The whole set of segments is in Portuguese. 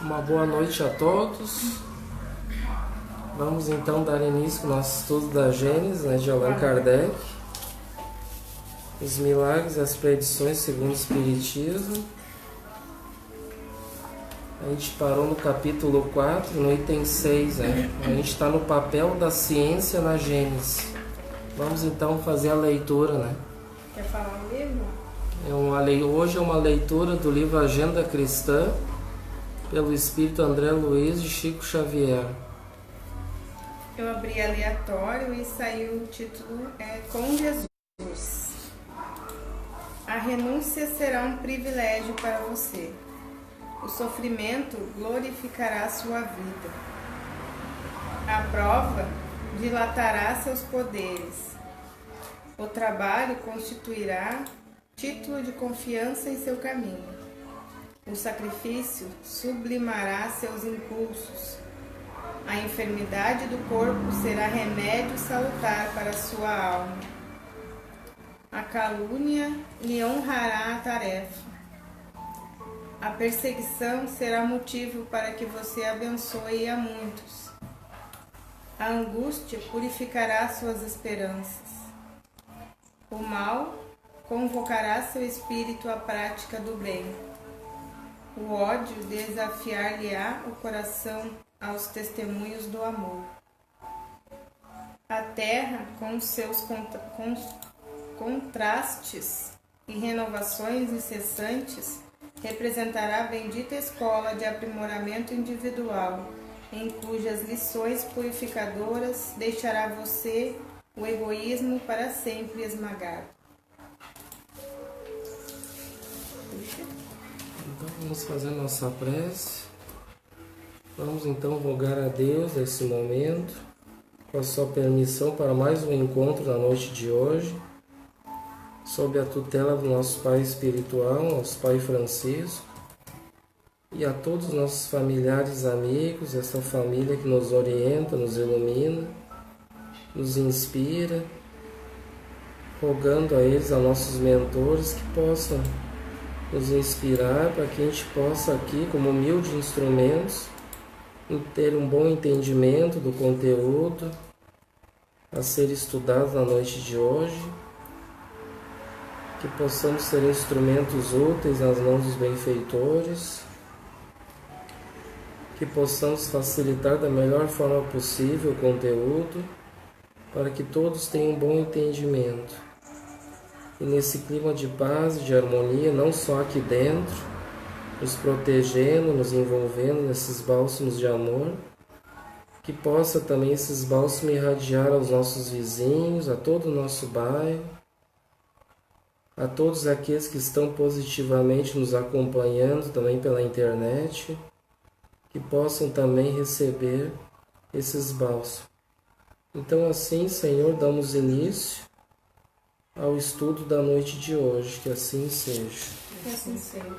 Uma boa noite a todos. Vamos então dar início ao nosso estudo da Gênesis, de Allan Kardec. Os milagres e as predições segundo o Espiritismo. A gente parou no capítulo 4, no item 6, A gente está no papel da ciência na Gênesis. Vamos então fazer a leitura, Quer falar o livro? Hoje é uma leitura do livro Agenda Cristã, pelo Espírito André Luiz de Chico Xavier. Eu abri aleatório e saiu o título Com Jesus. A renúncia será um privilégio para você. O sofrimento glorificará sua vida. A prova dilatará seus poderes. O trabalho constituirá título de confiança em seu caminho. O sacrifício sublimará seus impulsos. A enfermidade do corpo será remédio salutar para sua alma. A calúnia lhe honrará a tarefa. A perseguição será motivo para que você abençoe a muitos. A angústia purificará suas esperanças. O mal convocará seu espírito à prática do bem. O ódio desafiar-lhe-á o coração aos testemunhos do amor. A terra, com seus contrastes e renovações incessantes, representará a bendita escola de aprimoramento individual, em cujas lições purificadoras deixará você o egoísmo para sempre esmagado. Então vamos fazer nossa prece. Vamos então rogar a Deus nesse momento, com a sua permissão para mais um encontro na noite de hoje, sob a tutela do nosso Pai espiritual, nosso Pai Francisco, e a todos os nossos familiares, amigos, essa família que nos orienta, nos ilumina, nos inspira, rogando a eles, a nossos mentores, que possam nos inspirar para que a gente possa aqui, como humildes instrumentos, ter um bom entendimento do conteúdo a ser estudado na noite de hoje, que possamos ser instrumentos úteis nas mãos dos benfeitores, que possamos facilitar da melhor forma possível o conteúdo, para que todos tenham um bom entendimento. E nesse clima de paz e de harmonia, não só aqui dentro, nos protegendo, nos envolvendo nesses bálsamos de amor, que possa também esses bálsamos irradiar aos nossos vizinhos, a todo o nosso bairro, a todos aqueles que estão positivamente nos acompanhando também pela internet, que possam também receber esses bálsamos. Então assim, Senhor, damos início ao estudo da noite de hoje, que assim seja. Que assim seja.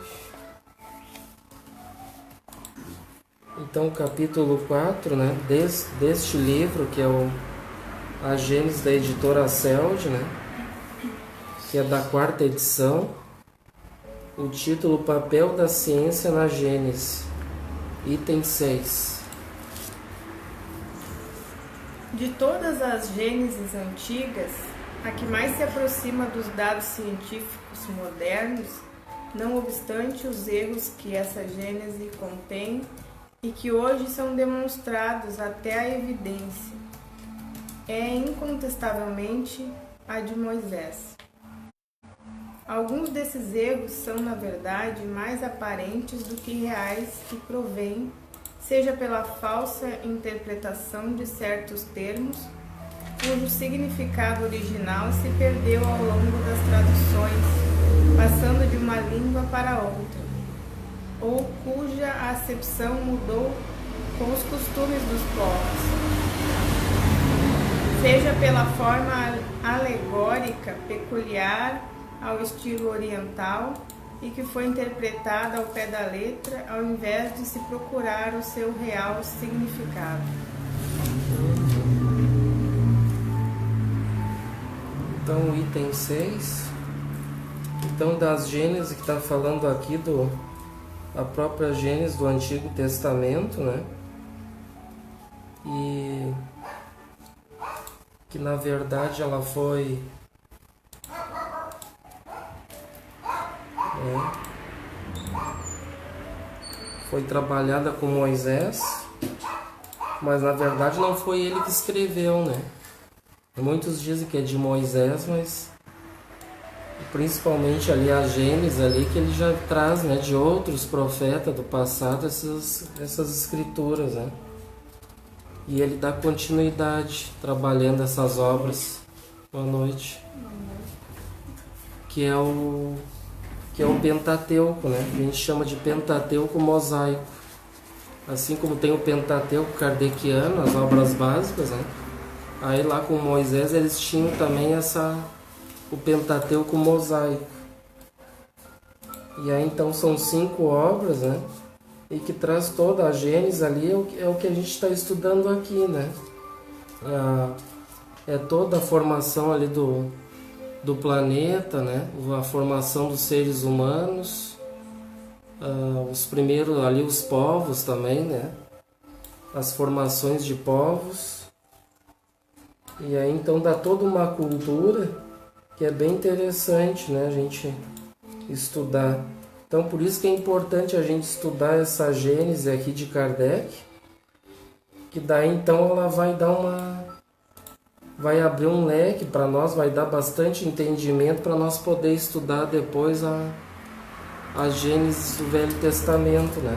Então, o capítulo 4, deste livro, que é a Gênesis da editora Celde, que é da 4ª edição, o título Papel da Ciência na Gênesis, item 6. De todas as Gênesis antigas, a que mais se aproxima dos dados científicos modernos, não obstante os erros que essa Gênese contém e que hoje são demonstrados até a evidência, é incontestavelmente a de Moisés. Alguns desses erros são, na verdade, mais aparentes do que reais e provêm, seja pela falsa interpretação de certos termos, cujo significado original se perdeu ao longo das traduções, passando de uma língua para outra, ou cuja acepção mudou com os costumes dos povos, seja pela forma alegórica peculiar ao estilo oriental e que foi interpretada ao pé da letra ao invés de se procurar o seu real significado. Então, o item 6, então das Gênesis, que está falando aqui a própria Gênesis do Antigo Testamento, né? E que na verdade ela foi trabalhada com Moisés, mas na verdade não foi ele que escreveu, né? Muitos dizem que é de Moisés, mas principalmente ali a Gênesis ali, que ele já traz, né, de outros profetas do passado essas escrituras, né? E ele dá continuidade trabalhando essas obras. Boa noite. Que é o Pentateuco, né? A gente chama de Pentateuco mosaico. Assim como tem o Pentateuco kardeciano, as obras básicas, né? Aí lá com Moisés eles tinham também o Pentateuco mosaico. E aí então são 5 obras, né? E que traz toda a Gênesis ali, é o que a gente está estudando aqui, né? É toda a formação ali do planeta, né? A formação dos seres humanos, os primeiros ali, os povos também, né? As formações de povos. E aí então dá toda uma cultura que é bem interessante, né? A gente estudar. Então por isso que é importante a gente estudar essa Gênese aqui de Kardec, que daí então ela vai abrir um leque para nós, vai dar bastante entendimento para nós poder estudar depois a Gênesis do Velho Testamento, né?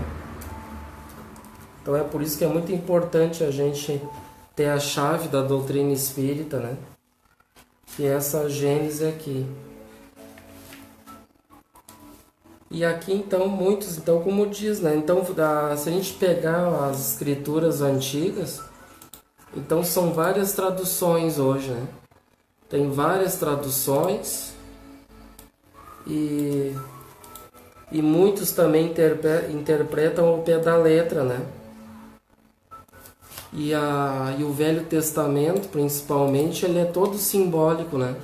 Então é por isso que é muito importante a gente ter a chave da doutrina espírita, né? Que é essa Gênese aqui. E aqui então muitos, então como diz, né? Então se a gente pegar as escrituras antigas, então são várias traduções hoje, né? Tem várias traduções e muitos também interpretam ao pé da letra, né? E o Velho Testamento, principalmente, ele é todo simbólico, né?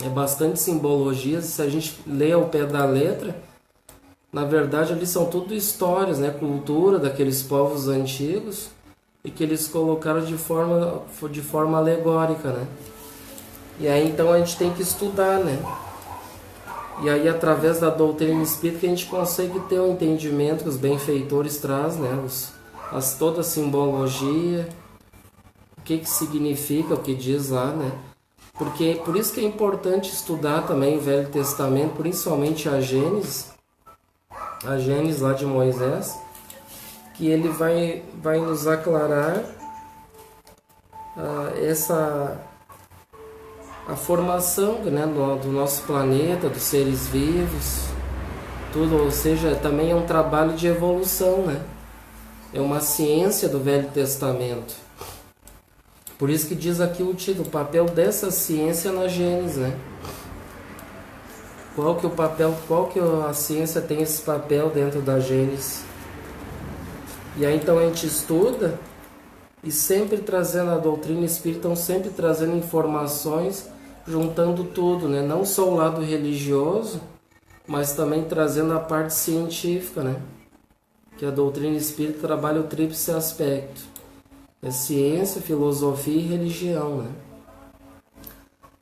É bastante simbologia. Se a gente lê ao pé da letra, na verdade ali são tudo histórias, né? Cultura daqueles povos antigos e que eles colocaram de forma alegórica, né? E aí então a gente tem que estudar, né? E aí através da doutrina espírita que a gente consegue ter um entendimento que os benfeitores trazem, né? Toda a simbologia, o que significa, o que diz lá, né? Porque por isso que é importante estudar também o Velho Testamento, principalmente a Gênesis lá de Moisés, que ele vai nos aclarar a formação, né, do nosso planeta, dos seres vivos, tudo, ou seja, também é um trabalho de evolução, né? É uma ciência do Velho Testamento. Por isso que diz aqui o título, o papel dessa ciência na Gênesis, né? Qual que a ciência tem esse papel dentro da Gênesis? E aí então a gente estuda e sempre trazendo a doutrina espírita, sempre trazendo informações, juntando tudo, né? Não só o lado religioso, mas também trazendo a parte científica, né? Que a doutrina espírita trabalha o tríplice aspecto. É ciência, filosofia e religião, né?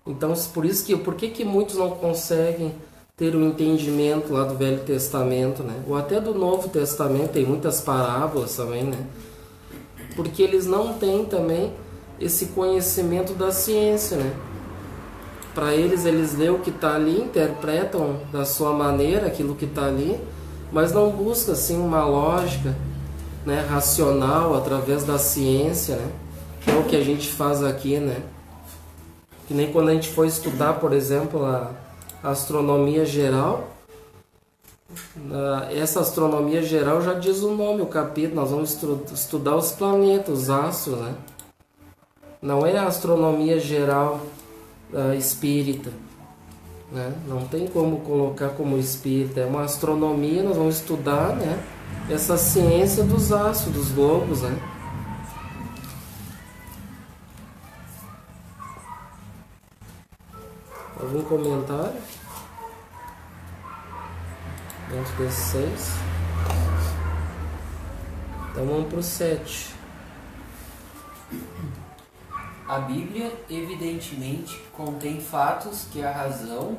Então, por que muitos não conseguem ter o entendimento lá do Velho Testamento, né? Ou até do Novo Testamento, tem muitas parábolas também, né? Porque eles não têm também esse conhecimento da ciência, né? Para eles lêem o que está ali, interpretam da sua maneira aquilo que está ali, mas não buscam assim uma lógica, né, racional através da ciência, né? Que é o que a gente faz aqui, né? Que nem quando a gente for estudar, por exemplo, a astronomia geral, essa astronomia geral já diz o nome, o capítulo, nós vamos estudar os planetas, os astros, né? Não é a astronomia geral espírita, né? Não tem como colocar como espírita, é uma astronomia, nós vamos estudar, né, essa ciência dos astros, dos globos, né? Algum comentário dentro desses 6? Então vamos para o 7. A Bíblia, evidentemente, contém fatos que a razão,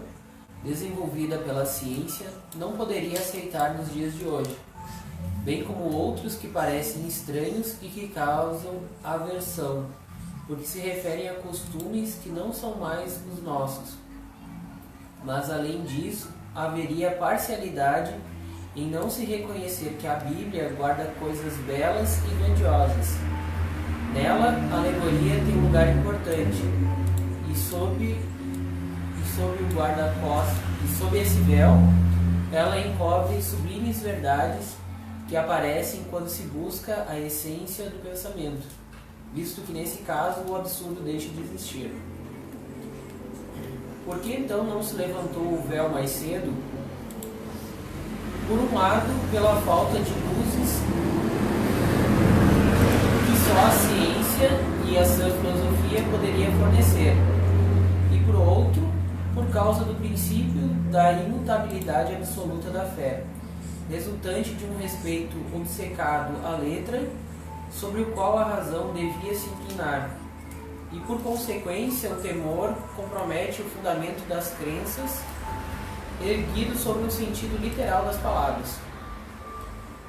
desenvolvida pela ciência, não poderia aceitar nos dias de hoje, bem como outros que parecem estranhos e que causam aversão, porque se referem a costumes que não são mais os nossos. Mas, além disso, haveria parcialidade em não se reconhecer que a Bíblia guarda coisas belas e grandiosas. Nela, a alegoria tem um lugar importante, e sob o guarda-costas, e sob esse véu, ela encobre sublimes verdades que aparecem quando se busca a essência do pensamento, visto que nesse caso o absurdo deixa de existir. Por que então não se levantou o véu mais cedo? Por um lado, pela falta de luzes que só a ciência e a sã filosofia poderia fornecer, e por outro, por causa do princípio da imutabilidade absoluta da fé, resultante de um respeito obcecado à letra, sobre o qual a razão devia se inclinar, e por consequência o temor compromete o fundamento das crenças, erguido sobre o sentido literal das palavras.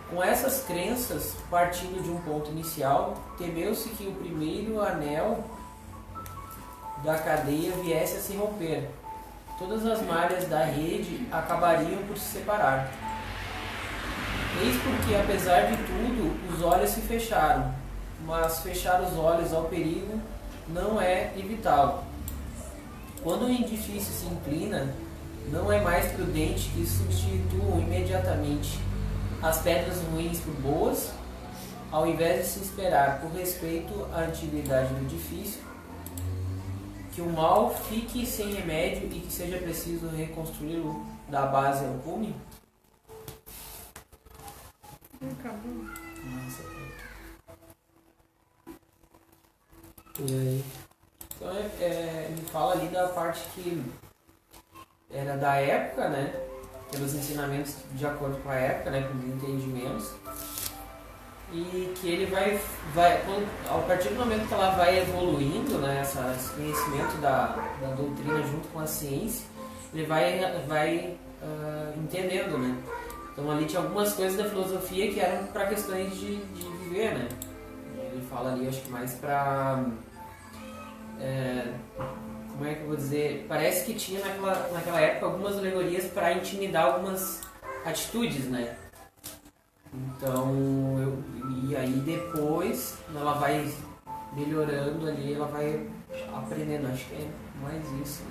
Com essas crenças, partindo de um ponto inicial, temeu-se que o primeiro anel da cadeia viesse a se romper. Todas as malhas da rede acabariam por se separar. Eis porque, apesar de tudo, os olhos se fecharam, mas fechar os olhos ao perigo não é evitá-lo. Quando o edifício se inclina, não é mais prudente que substituam imediatamente as pedras ruins por boas, ao invés de se esperar, por respeito à antiguidade do edifício, que o mal fique sem remédio e que seja preciso reconstruí-lo da base ao cume? Acabou. E aí? Então, me fala ali da parte que era da época, né? Pelos ensinamentos de acordo com a época, né? Com os entendimentos. E que ele vai a partir do momento que ela vai evoluindo, né? Esse conhecimento da doutrina junto com a ciência, ele vai entendendo, né? Então ali tinha algumas coisas da filosofia que eram para questões de viver, né? Ele fala ali, acho que mais para... como é que eu vou dizer? Parece que tinha naquela época algumas alegorias para intimidar algumas atitudes, né? Então, e aí depois, ela vai melhorando ali, ela vai aprendendo, acho que é mais isso.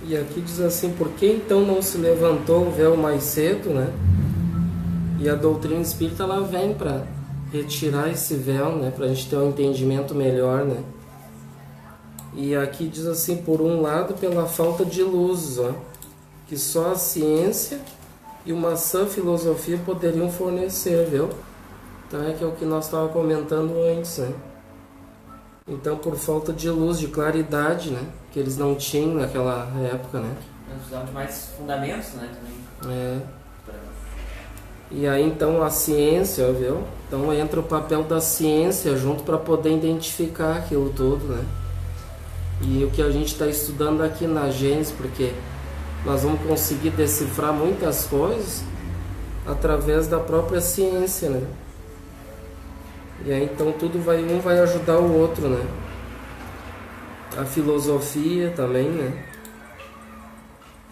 E aqui diz assim, por que então não se levantou o véu mais cedo, né? E a doutrina espírita, ela vem para retirar esse véu, né? Para a gente ter um entendimento melhor, né? E aqui diz assim, por um lado, pela falta de luz, ó, que só a ciência e uma sã filosofia poderiam fornecer, viu? Então é que é o que nós estávamos comentando antes, né? Então, por falta de luz, de claridade, né? Que eles não tinham naquela época, né? Nós precisamos de mais fundamentos, né? Também. E aí, então, a ciência, viu? Então entra o papel da ciência junto para poder identificar aquilo tudo, né? E o que a gente está estudando aqui na Gênesis, porque nós vamos conseguir decifrar muitas coisas através da própria ciência, né? E aí então tudo um vai ajudar o outro, né? A filosofia também, né?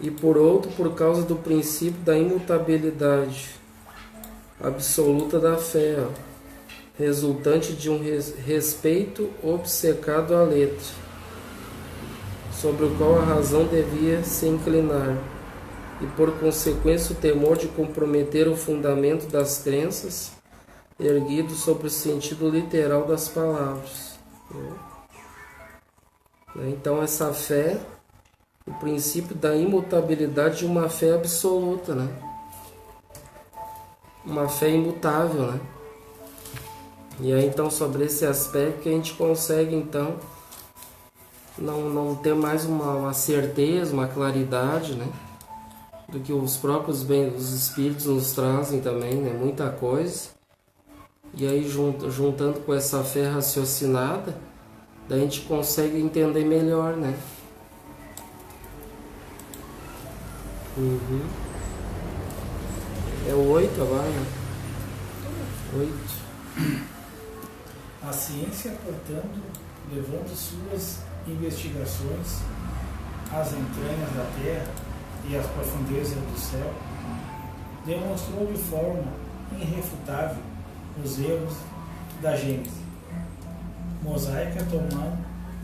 E por outro, por causa do princípio da imutabilidade absoluta da fé, ó, resultante de um respeito obcecado à letra, sobre o qual a razão devia se inclinar, e por consequência o temor de comprometer o fundamento das crenças, erguido sobre o sentido literal das palavras. Então essa fé, o princípio da imutabilidade de uma fé absoluta, né? Uma fé imutável, né? E aí então sobre esse aspecto que a gente consegue então não ter mais uma certeza, uma claridade, né? Do que os próprios os espíritos nos trazem também, né? Muita coisa. E aí, juntando com essa fé raciocinada, daí a gente consegue entender melhor, né? É o 8 agora, né? 8. A ciência, portanto, levando suas investigações às entranhas da Terra e às profundezas do céu, demonstrou de forma irrefutável os erros da Gênese mosaica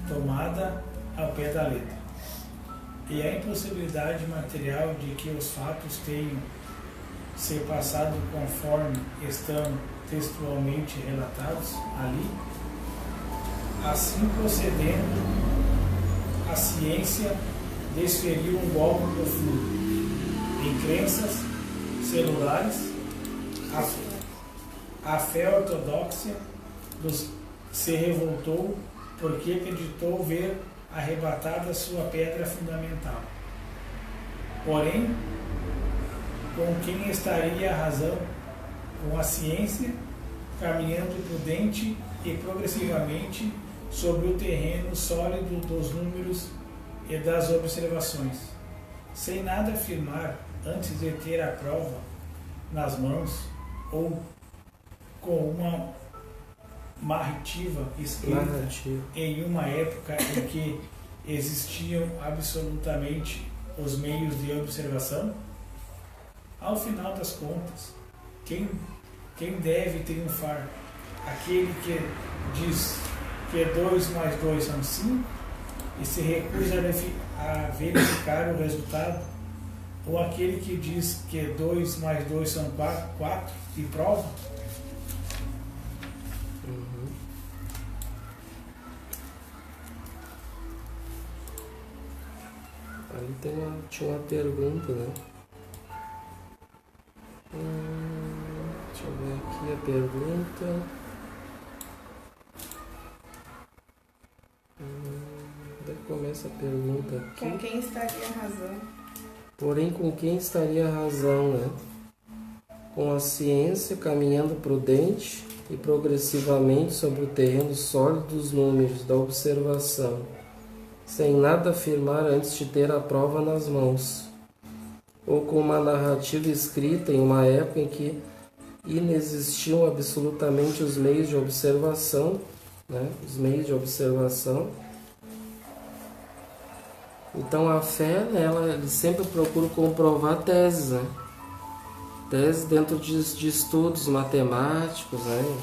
tomada ao pé da letra, e a impossibilidade material de que os fatos tenham ser passados conforme estão textualmente relatados ali. Assim procedendo, a ciência desferiu um golpe profundo em crenças celulares. A fé ortodoxa se revoltou porque acreditou ver arrebatada sua pedra fundamental. Porém, com quem estaria a razão? Com a ciência, caminhando prudente e progressivamente sobre o terreno sólido dos números e das observações, sem nada afirmar antes de ter a prova nas mãos, ou com uma narrativa escrita em uma época em que existiam absolutamente os meios de observação. Ao final das contas, quem deve triunfar? Aquele que diz que 2 mais 2 são 5 e se recusa a verificar o resultado, ou aquele que diz que 2 mais 2 são 4 e prova? Ali tinha uma pergunta, né? Deixa eu ver aqui a pergunta. Onde é que começa a pergunta aqui? Com quem estaria a razão? Porém, com quem estaria a razão, né? Com a ciência caminhando prudente e progressivamente sobre o terreno sólido dos números da observação, sem nada afirmar antes de ter a prova nas mãos, ou com uma narrativa escrita em uma época em que inexistiam absolutamente os meios de observação, né? Os meios de observação. Então a fé, né, ela sempre procura comprovar teses, né? Teses dentro de estudos matemáticos, né?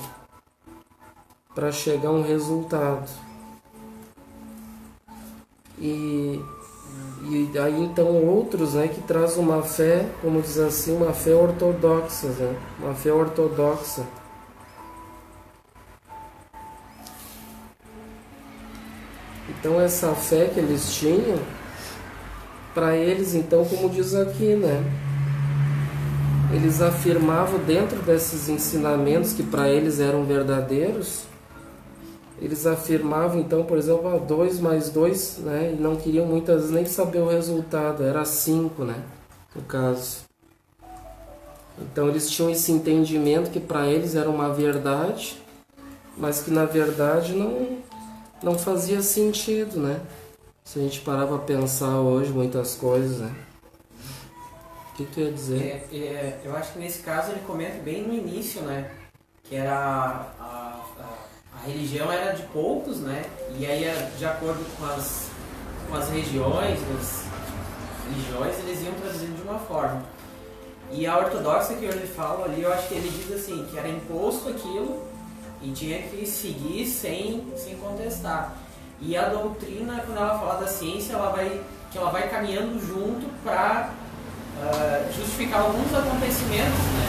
Para chegar a um resultado. E aí então outros, né, que traz uma fé, como diz assim, uma fé ortodoxa, né? Uma fé ortodoxa. Então essa fé que eles tinham, para eles, então, como diz aqui, né, eles afirmavam dentro desses ensinamentos que para eles eram verdadeiros, eles afirmavam, então, por exemplo, 2 mais 2, né, e não queriam muitas vezes nem saber o resultado, era 5, né, no caso. Então eles tinham esse entendimento que para eles era uma verdade, mas que na verdade não fazia sentido, né? Se a gente parar para pensar hoje muitas coisas, né? O que tu ia dizer? Eu acho que nesse caso ele comenta bem no início, né? Que era a religião era de poucos, né? E aí, de acordo com as regiões, as religiões, eles iam traduzindo de uma forma. E a ortodoxa que ele fala ali, eu acho que ele diz assim, que era imposto aquilo e tinha que seguir sem contestar. E a doutrina, quando ela fala da ciência, ela vai caminhando junto para justificar alguns acontecimentos, né?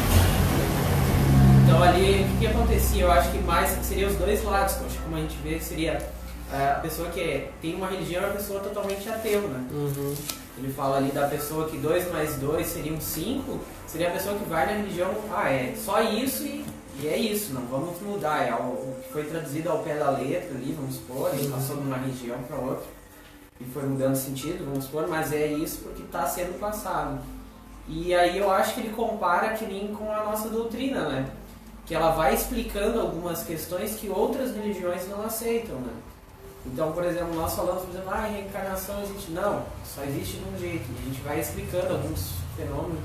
Então ali, o que acontecia? Eu acho que mais seria os dois lados, como a gente vê, seria a pessoa que tem uma religião e a pessoa totalmente ateu, né? Uhum. Ele fala ali da pessoa que 2 mais 2 seriam 5, seria a pessoa que vai na religião, é só isso e é isso, não vamos mudar, é o que foi traduzido ao pé da letra ali, vamos supor, ele passou de uma região para outra e foi mudando sentido, vamos supor, mas é isso porque está sendo passado. E aí eu acho que ele compara que nem com a nossa doutrina, né? que ela vai explicando algumas questões que outras religiões não aceitam, né? Então, por exemplo, nós falamos, por exemplo, reencarnação existe. Não, só existe de um jeito. E a gente vai explicando alguns fenômenos.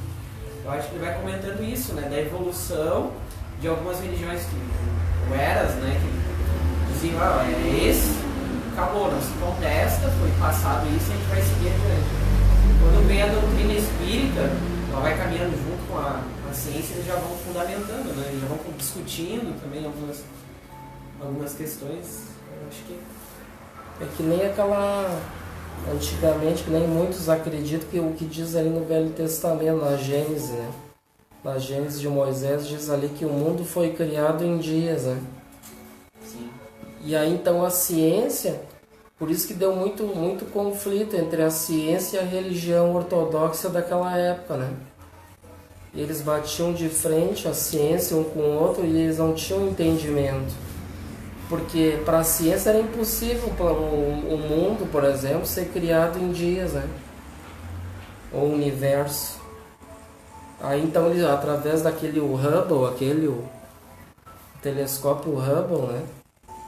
Eu acho que ele vai comentando isso, né? Da evolução de algumas religiões que eras, né? Que diziam, é esse, acabou, não se contesta, foi passado isso e a gente vai seguir adiante. Quando vem a doutrina espírita, ela vai caminhando junto com a ciência, eles já vão fundamentando, né? Eles já vão discutindo também algumas questões. Eu acho que é que nem aquela... Antigamente, que nem muitos acreditam que o que diz ali no Velho Testamento, na Gênesis, né? Na Gênesis de Moisés, diz ali que o mundo foi criado em dias, né? Sim. E aí, então, a ciência... Por isso que deu muito conflito entre a ciência e a religião ortodoxa daquela época, né? Eles batiam de frente a ciência um com o outro e eles não tinham entendimento. Porque para a ciência era impossível o mundo, por exemplo, ser criado em dias, né? O universo. Aí então, eles, através daquele Hubble, o telescópio Hubble, né?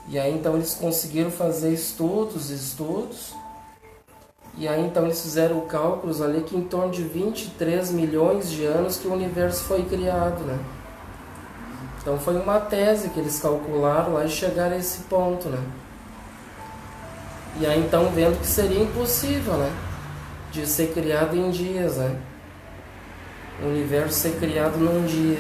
E aí então eles conseguiram fazer estudos. E aí então eles fizeram cálculos ali que em torno de 23 milhões de anos que o universo foi criado, né? Então foi uma tese que eles calcularam lá e chegaram a esse ponto, né? E aí então vendo que seria impossível, né? De ser criado em dias, né? O universo ser criado num dia.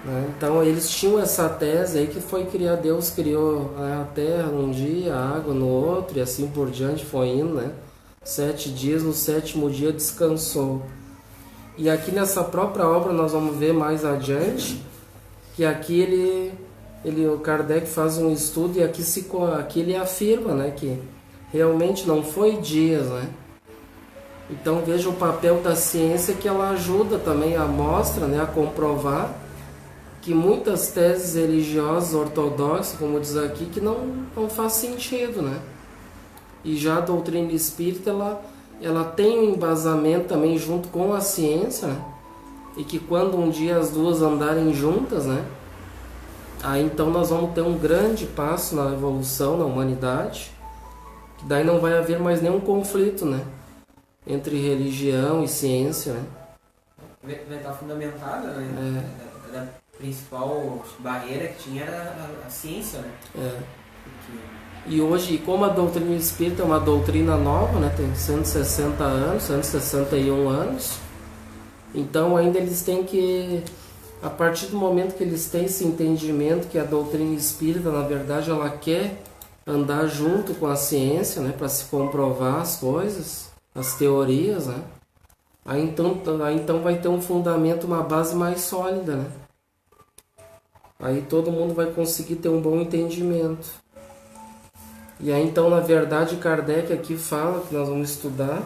Né? Então eles tinham essa tese aí que foi criar, Deus criou a terra num dia, a água no outro e assim por diante foi indo, né? 7 dias, no 7º dia descansou. E aqui nessa própria obra nós vamos ver mais adiante que aqui o Kardec faz um estudo e aqui ele afirma, né, que realmente não foi dias, né? Então veja o papel da ciência que ela ajuda também, mostra, né, a comprovar que muitas teses religiosas ortodoxas, como diz aqui, que não faz sentido, né? E já a doutrina espírita, ela tem um embasamento também junto com a ciência, né? E que quando um dia as duas andarem juntas, né? Aí então nós vamos ter um grande passo na evolução, na humanidade, que daí não vai haver mais nenhum conflito, né? Entre religião e ciência, né? Vai estar fundamentada, né? A principal barreira que tinha era a ciência, né? E hoje, como a doutrina espírita é uma doutrina nova, né? Tem 160 anos, 161 anos, então ainda eles têm que, a partir do momento que eles têm esse entendimento que a doutrina espírita, na verdade, ela quer andar junto com a ciência, né? Para se comprovar as coisas, as teorias, né? Aí então vai ter um fundamento, uma base mais sólida, né? Aí todo mundo vai conseguir ter um bom entendimento. E aí então, na verdade, Kardec aqui fala, que nós vamos estudar,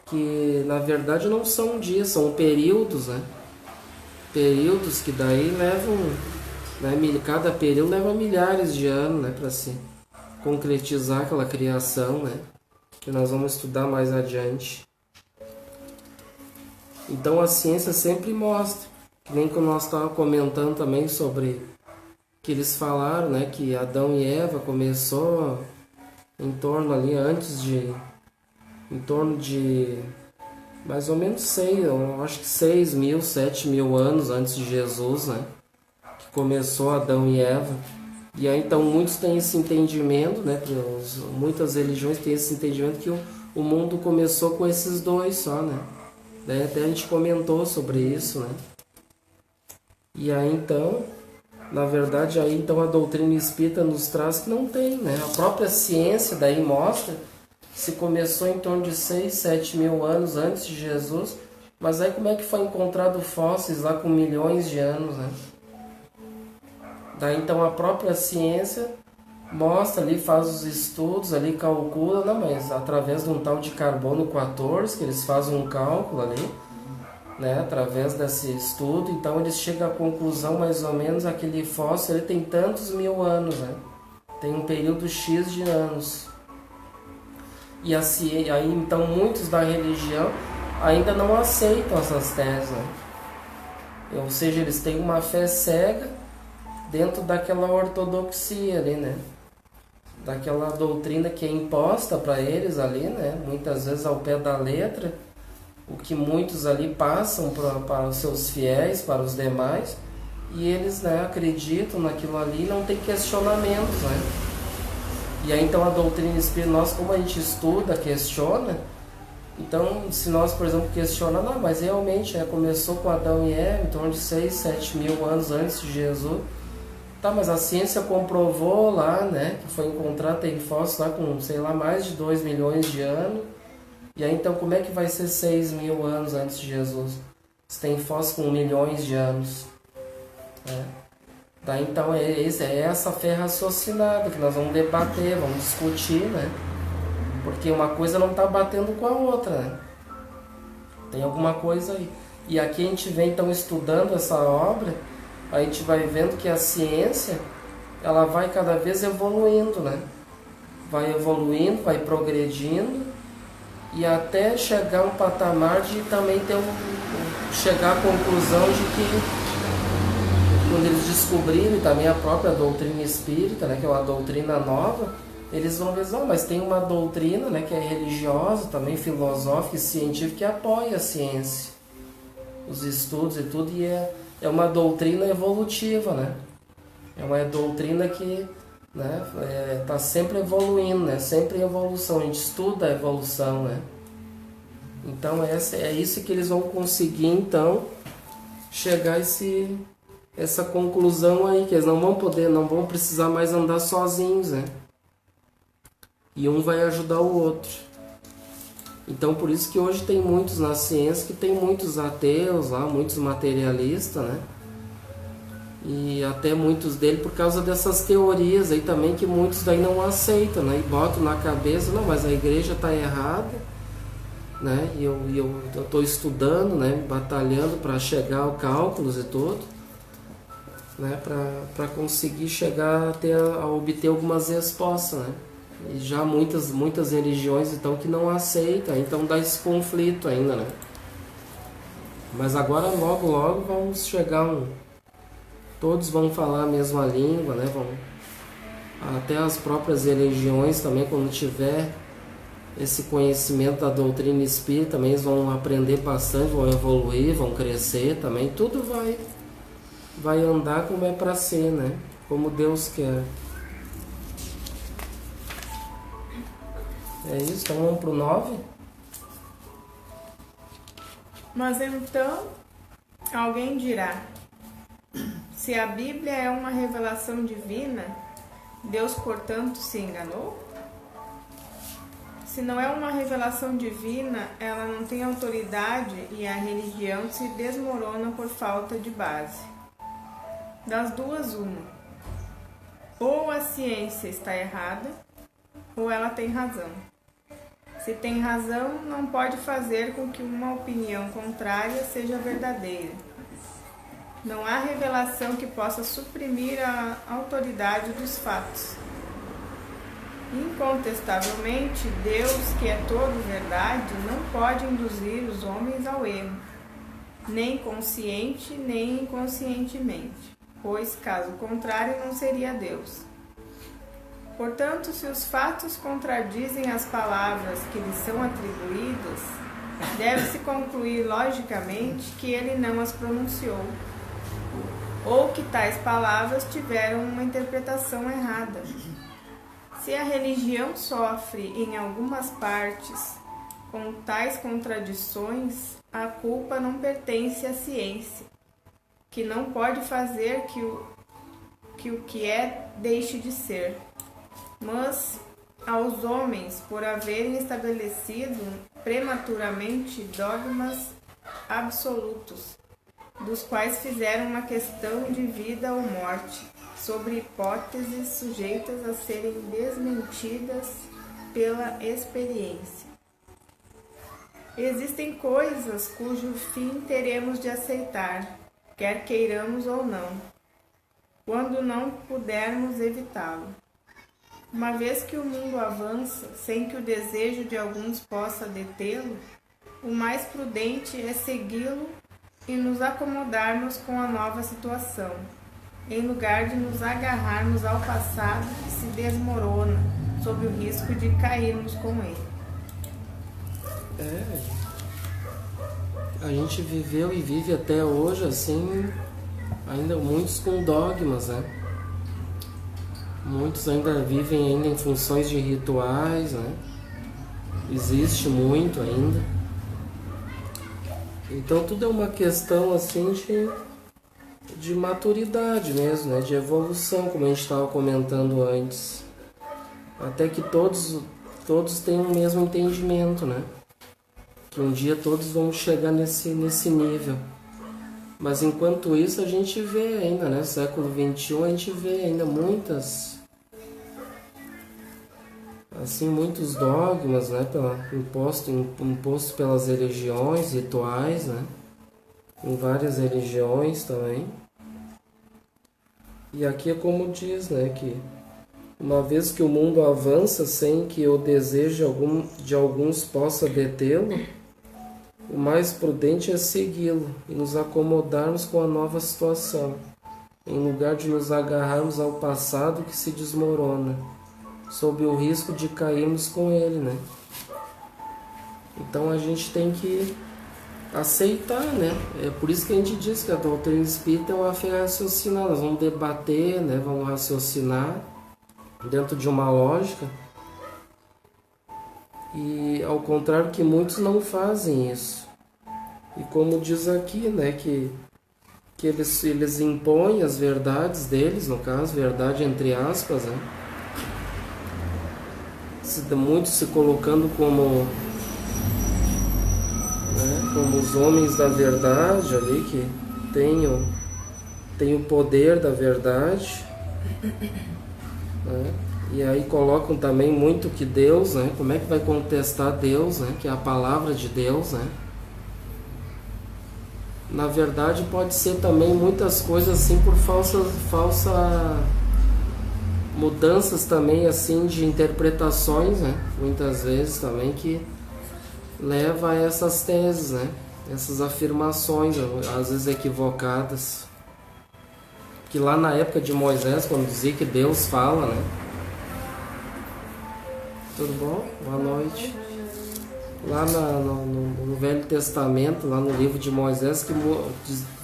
que na verdade não são dias, são períodos, né? Períodos que daí levam, né? Cada período leva milhares de anos, né? Para se concretizar aquela criação, né? Que nós vamos estudar mais adiante. Então a ciência sempre mostra, que nem como nós estávamos comentando também sobre que eles falaram, né, que Adão e Eva começou em torno de mais ou menos eu acho que 6.000, 7.000 anos antes de Jesus, né, que começou Adão e Eva. E aí então muitos têm esse entendimento, né, muitas religiões têm esse entendimento que o mundo começou com esses dois só, né. Até a gente comentou sobre isso, né? E aí então, na verdade, aí então a doutrina espírita nos traz que não tem, né? A própria ciência daí mostra que se começou em torno de 6, 7 mil anos antes de Jesus, mas aí como é que foi encontrado fósseis lá com milhões de anos, né? Daí então a própria ciência mostra ali, faz os estudos ali, calcula, não, mas através de um tal de carbono 14, que eles fazem um cálculo ali, né, através desse estudo, então eles chegam à conclusão, mais ou menos, aquele fóssil ele tem tantos mil anos, né, tem um período X de anos. E assim, aí então muitos da religião ainda não aceitam essas teses, né? Ou seja, eles têm uma fé cega dentro daquela ortodoxia ali, né? Daquela doutrina que é imposta para eles ali, né? Muitas vezes ao pé da letra, o que muitos ali passam para os seus fiéis, para os demais, e eles, né, acreditam naquilo ali e não tem questionamentos, né? E aí então a doutrina espírita, nós como a gente estuda, questiona, então se nós, por exemplo, questionamos, não, mas realmente começou com Adão e Eva, em torno de 6, 7 mil anos antes de Jesus. Tá, mas a ciência comprovou lá, né, que foi encontrado, tem fósseis lá com, sei lá, mais de 2 milhões de anos. E aí então como é que vai ser 6 mil anos antes de Jesus? Se tem fósseis com milhões de anos. Tá, então é essa fé raciocinada que nós vamos debater, vamos discutir, né? Porque uma coisa não está batendo com a outra, né? Tem alguma coisa aí. E aqui a gente vem então estudando essa obra, a gente vai vendo que a ciência, ela vai cada vez evoluindo, né? Vai evoluindo, vai progredindo, e até chegar a um patamar de também ter chegar à conclusão de que quando eles descobrirem também a própria doutrina espírita, né, que é uma doutrina nova, eles vão ver, mas tem uma doutrina, né, que é religiosa, também filosófica e científica, que apoia a ciência, os estudos e tudo, e é uma doutrina evolutiva, né? É uma doutrina que, né, tá sempre evoluindo, né? Sempre em evolução, a gente estuda a evolução, né? Então é isso que eles vão conseguir, então, chegar a essa conclusão aí, que eles não vão precisar mais andar sozinhos, né? E um vai ajudar o outro. Então por isso que hoje tem muitos na ciência, que tem muitos ateus lá, muitos materialistas, né? E até muitos deles por causa dessas teorias aí também, que muitos daí não aceitam, né? E botam na cabeça, não, mas a igreja está errada, né? E eu estou estudando, né? Batalhando para chegar ao cálculos e tudo, né? Para conseguir chegar a obter algumas respostas, né? E já muitas religiões então que não aceitam, então dá esse conflito ainda, né? Mas agora logo vamos chegar todos vão falar a mesma língua, né? Até as próprias religiões também, quando tiver esse conhecimento da doutrina espírita, também eles vão aprender bastante, vão evoluir, vão crescer também, tudo vai andar como é para ser, né? Como Deus quer. É isso, então vamos pro 9. Mas então, alguém dirá, se a Bíblia é uma revelação divina, Deus, portanto, se enganou? Se não é uma revelação divina, ela não tem autoridade e a religião se desmorona por falta de base. Das duas, uma. Ou a ciência está errada, ou ela tem razão. Se tem razão, não pode fazer com que uma opinião contrária seja verdadeira. Não há revelação que possa suprimir a autoridade dos fatos. Incontestavelmente, Deus, que é todo verdade, não pode induzir os homens ao erro, nem consciente nem inconscientemente, pois, caso contrário, não seria Deus. Portanto, se os fatos contradizem as palavras que lhes são atribuídas, deve-se concluir logicamente que ele não as pronunciou, ou que tais palavras tiveram uma interpretação errada. Se a religião sofre em algumas partes com tais contradições, a culpa não pertence à ciência, que não pode fazer que o que é deixe de ser, mas aos homens por haverem estabelecido prematuramente dogmas absolutos, dos quais fizeram uma questão de vida ou morte, sobre hipóteses sujeitas a serem desmentidas pela experiência. Existem coisas cujo fim teremos de aceitar, quer queiramos ou não, quando não pudermos evitá-lo. Uma vez que o mundo avança sem que o desejo de alguns possa detê-lo, o mais prudente é segui-lo e nos acomodarmos com a nova situação, em lugar de nos agarrarmos ao passado que se desmorona, sob o risco de cairmos com ele. A gente viveu e vive até hoje assim, ainda muitos com dogmas, né? Muitos ainda vivem ainda em funções de rituais, né? Existe muito ainda. Então tudo é uma questão assim de maturidade mesmo, né? De evolução, como a gente estava comentando antes. Até que todos tenham o mesmo entendimento, né? Que um dia todos vão chegar nesse nível. Mas enquanto isso a gente vê ainda, né? Século XXI a gente vê ainda muitos dogmas, né? Imposto pelas religiões, rituais, né? Em várias religiões também. E aqui é como diz, né? Que uma vez que o mundo avança sem que o desejo de alguns possa detê-lo, o mais prudente é segui-lo e nos acomodarmos com a nova situação, em lugar de nos agarrarmos ao passado que se desmorona, sob o risco de cairmos com ele, né? Então a gente tem que aceitar, né? É por isso que a gente diz que a doutrina espírita é uma fé raciocinada. Nós vamos debater, né? Vamos raciocinar dentro de uma lógica. E ao contrário que muitos não fazem isso. E como diz aqui, né, que eles impõem as verdades deles, no caso, verdade entre aspas, né? Muitos se colocando como os homens da verdade ali, que tem o poder da verdade, né? E aí colocam também muito que Deus, né? Como é que vai contestar Deus, né? Que é a palavra de Deus, né? Na verdade pode ser também muitas coisas assim por falsa mudanças também assim de interpretações, né? Muitas vezes também que leva a essas teses, né? Essas afirmações, às vezes equivocadas. Que lá na época de Moisés, quando dizia que Deus fala, né? Tudo bom? Boa noite. Lá no Velho Testamento, lá no livro de Moisés, que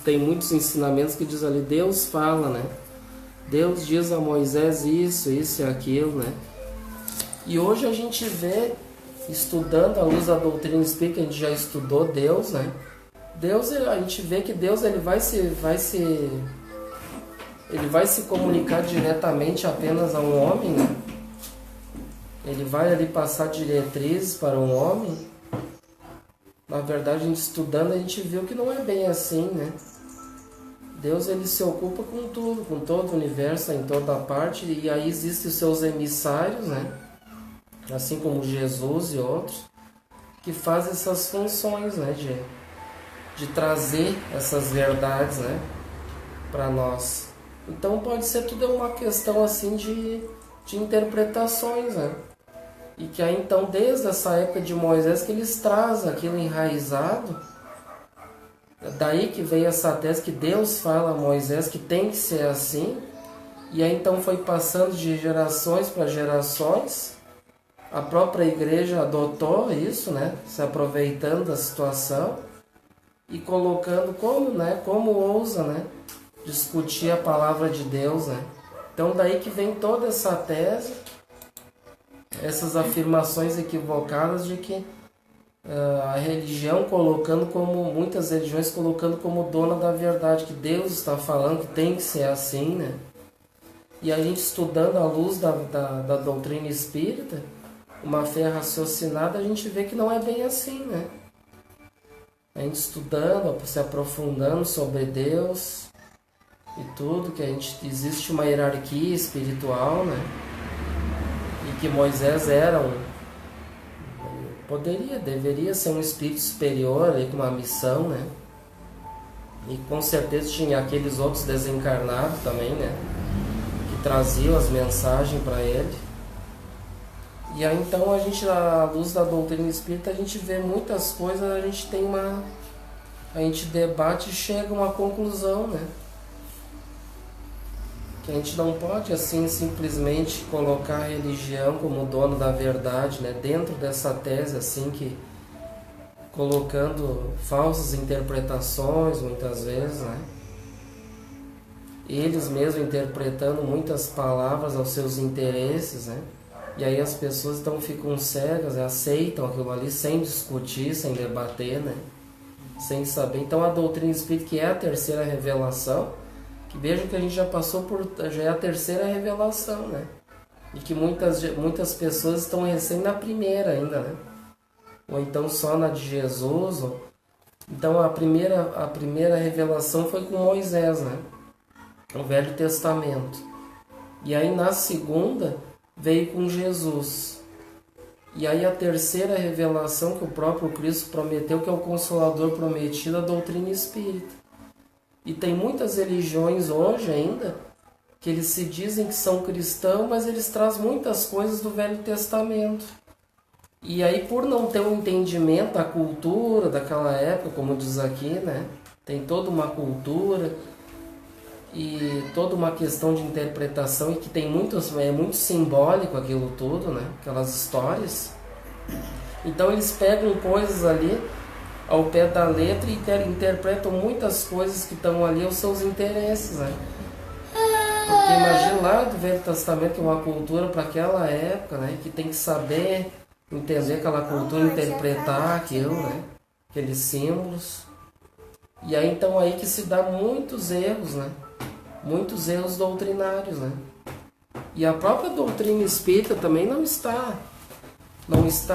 tem muitos ensinamentos que diz ali, Deus fala, né? Deus diz a Moisés isso e aquilo, né? E hoje a gente vê, estudando à luz da doutrina espírita, que a gente já estudou Deus, né? Deus, a gente vê que Deus ele vai se comunicar diretamente apenas a um homem, né? Ele vai ali passar diretrizes para um homem. Na verdade, a gente estudando, a gente viu que não é bem assim, né? Deus ele se ocupa com tudo, com todo o universo, em toda parte, e aí existem os seus emissários, né? Assim como Jesus e outros, que fazem essas funções, né? De trazer essas verdades, né? Para nós. Então pode ser tudo uma questão assim de interpretações, né? E que aí então desde essa época de Moisés que eles trazem aquilo enraizado. Daí que veio essa tese que Deus fala a Moisés que tem que ser assim. E aí então foi passando de gerações para gerações. A própria igreja adotou isso, né? Se aproveitando da situação e colocando como ousa, né? Discutir a palavra de Deus, né? Então daí que vem toda essa tese, essas afirmações equivocadas de que a religião muitas religiões colocando como dona da verdade, que Deus está falando que tem que ser assim, né? E a gente estudando à luz da doutrina espírita, uma fé raciocinada, a gente vê que não é bem assim, né? A gente estudando, se aprofundando sobre Deus e tudo, que existe uma hierarquia espiritual, né? E que Moisés era deveria ser um espírito superior ali, com uma missão, né? E com certeza tinha aqueles outros desencarnados também, né? Que traziam as mensagens para ele. E aí então a gente, à luz da doutrina espírita, a gente vê muitas coisas, a gente debate e chega a uma conclusão, né? que a gente não pode assim simplesmente colocar a religião como dono da verdade, né? Dentro dessa tese assim, que colocando falsas interpretações muitas vezes, né? Eles mesmos interpretando muitas palavras aos seus interesses, né? E aí as pessoas então ficam cegas, né? Aceitam aquilo ali sem discutir, sem debater, né? Sem saber. Então a doutrina espírita, que é a terceira revelação, que vejam que a gente já passou por, já é a terceira revelação, né? E que muitas pessoas estão recém na primeira ainda, né? Ou então só na de Jesus. Então a primeira revelação foi com Moisés, né? O Velho Testamento. E aí na segunda veio com Jesus. E aí a terceira revelação que o próprio Cristo prometeu, que é o Consolador prometido, a doutrina espírita. E tem muitas religiões hoje ainda que eles se dizem que são cristãos, mas eles trazem muitas coisas do Velho Testamento. E aí, por não ter um entendimento da cultura daquela época, como diz aqui, né? Tem toda uma cultura e toda uma questão de interpretação, e que tem é muito simbólico aquilo tudo, né? Aquelas histórias. Então eles pegam coisas ali ao pé da letra e interpretam muitas coisas que estão ali aos seus interesses, né? Porque imagina lá do Velho Testamento, que é uma cultura para aquela época, né? Que tem que saber entender aquela cultura, interpretar aquilo, né? Aqueles símbolos. E aí então aí que se dá muitos erros, né? Muitos erros doutrinários, né? E a própria doutrina espírita também não está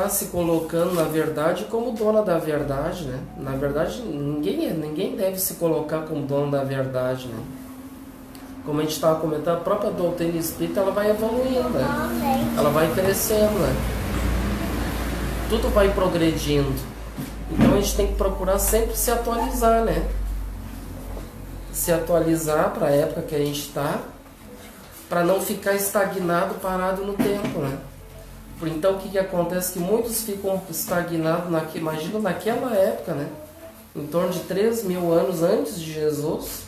se colocando na verdade como dona da verdade, né? Na verdade, ninguém deve se colocar como dono da verdade, né? Como a gente estava comentando, a própria doutrina espírita, ela vai evoluindo, né? Ela vai crescendo, né? Tudo vai progredindo. Então a gente tem que procurar sempre se atualizar, né? Se atualizar para a época que a gente está, para não ficar estagnado, parado no tempo, né? Então o que acontece? Que muitos ficam estagnados, imagina naquela época, né? Em torno de 3.000 anos antes de Jesus.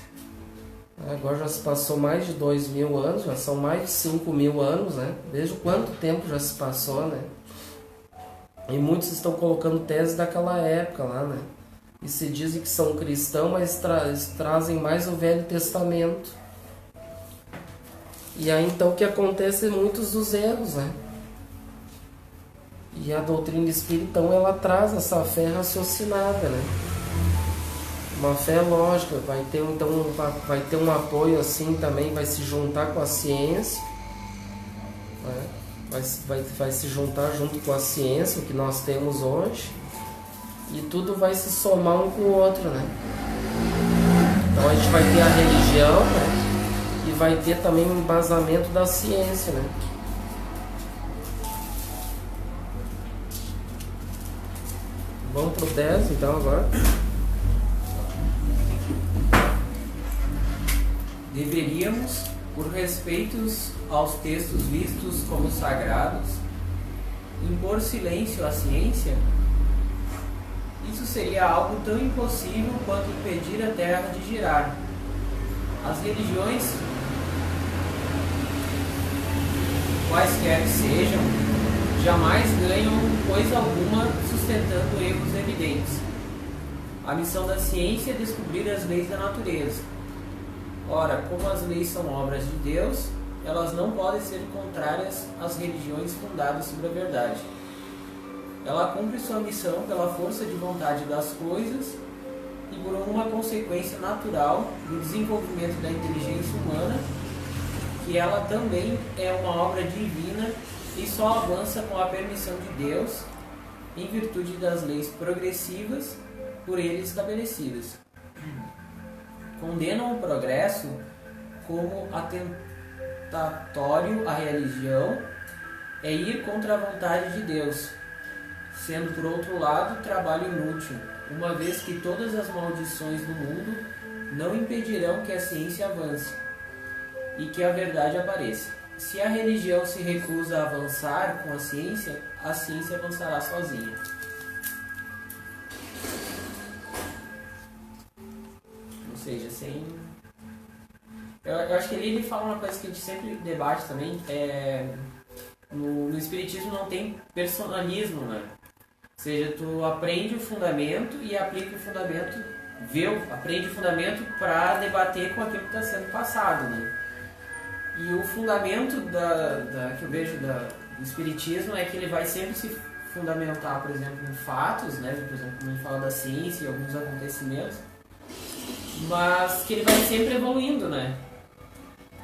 Agora já se passou mais de 2.000 anos, já são mais de 5.000 anos, né? Veja quanto tempo já se passou, né? E muitos estão colocando teses daquela época lá, né? E se dizem que são cristãos, mas trazem mais o Velho Testamento. E aí então o que acontece? Muitos dos erros, né? E a doutrina espírita, então, ela traz essa fé raciocinada, né? Uma fé lógica, vai ter um apoio assim também, vai se juntar com a ciência, né? Vai se juntar junto com a ciência, o que nós temos hoje, e tudo vai se somar um com o outro, né? Então a gente vai ter a religião, né? E vai ter também um embasamento da ciência, né? Vamos pro 10 então agora. Deveríamos, por respeito aos textos vistos como sagrados, impor silêncio à ciência? Isso seria algo tão impossível quanto impedir a Terra de girar. As religiões, quaisquer que sejam, jamais ganham coisa alguma sustentando erros evidentes. A missão da ciência é descobrir as leis da natureza. Ora, como as leis são obras de Deus, elas não podem ser contrárias às religiões fundadas sobre a verdade. Ela cumpre sua missão pela força de vontade das coisas e por uma consequência natural do desenvolvimento da inteligência humana, que ela também é uma obra divina e só avança com a permissão de Deus, em virtude das leis progressivas por ele estabelecidas. Condenam o progresso como atentatório à religião, é ir contra a vontade de Deus, sendo por outro lado trabalho inútil, uma vez que todas as maldições do mundo não impedirão que a ciência avance e que a verdade apareça. Se a religião se recusa a avançar com a ciência avançará sozinha. Ou seja, sem Eu acho que ele fala uma coisa que a gente sempre debate também, no Espiritismo não tem personalismo, né? Ou seja, tu aprende o fundamento e aplica o fundamento, aprende o fundamento para debater com aquilo que está sendo passado, né? E o fundamento que eu vejo do Espiritismo é que ele vai sempre se fundamentar, por exemplo, em fatos, né? Por exemplo, quando a gente fala da ciência e alguns acontecimentos, mas que ele vai sempre evoluindo, né?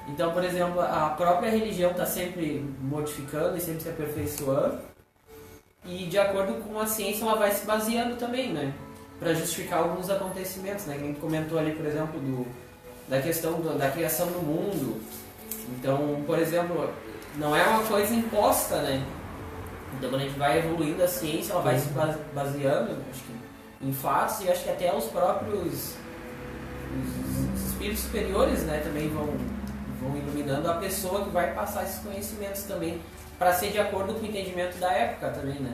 Então, por exemplo, a própria religião está sempre modificando e sempre se aperfeiçoando, e de acordo com a ciência ela vai se baseando também, né? Para justificar alguns acontecimentos, né? Que a gente comentou ali, por exemplo, da questão da criação do mundo. Então, por exemplo, não é uma coisa imposta, né? Então, quando a gente vai evoluindo a ciência, ela vai se baseando, acho que, em fatos, e acho que até os próprios os espíritos superiores, né, também vão iluminando a pessoa que vai passar esses conhecimentos também, para ser de acordo com o entendimento da época também, né?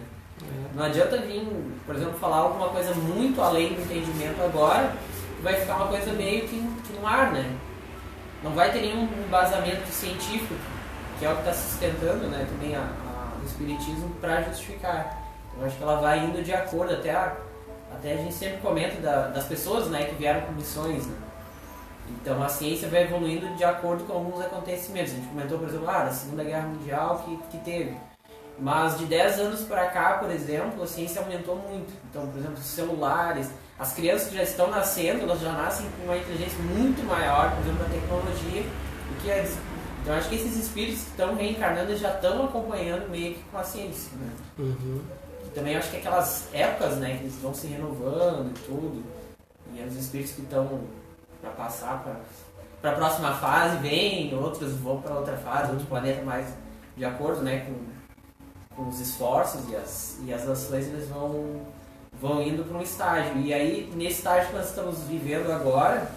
Não adianta vir, por exemplo, falar alguma coisa muito além do entendimento agora, vai ficar uma coisa meio que no ar, né? Não vai ter nenhum embasamento científico, que é o que está sustentando, né, também o Espiritismo, para justificar. Eu acho que ela vai indo de acordo, até a gente sempre comenta das pessoas, né, que vieram com missões, né? Então a ciência vai evoluindo de acordo com alguns acontecimentos. A gente comentou, por exemplo, da Segunda Guerra Mundial que teve. Mas de 10 anos para cá, por exemplo, a ciência aumentou muito. Então, por exemplo, os celulares, as crianças que já estão nascendo, elas já nascem com uma inteligência muito maior, por exemplo, da tecnologia, do que eles. Então, acho que esses espíritos que estão reencarnando já estão acompanhando meio que com a ciência, né? Uhum. E também acho que aquelas épocas, né, que eles vão se renovando e tudo, e os espíritos que estão para passar para a próxima fase vêm, outros vão para outra fase, outro planeta mais de acordo, né, com os esforços e as ações, eles vão indo para um estágio. E aí, nesse estágio que nós estamos vivendo agora,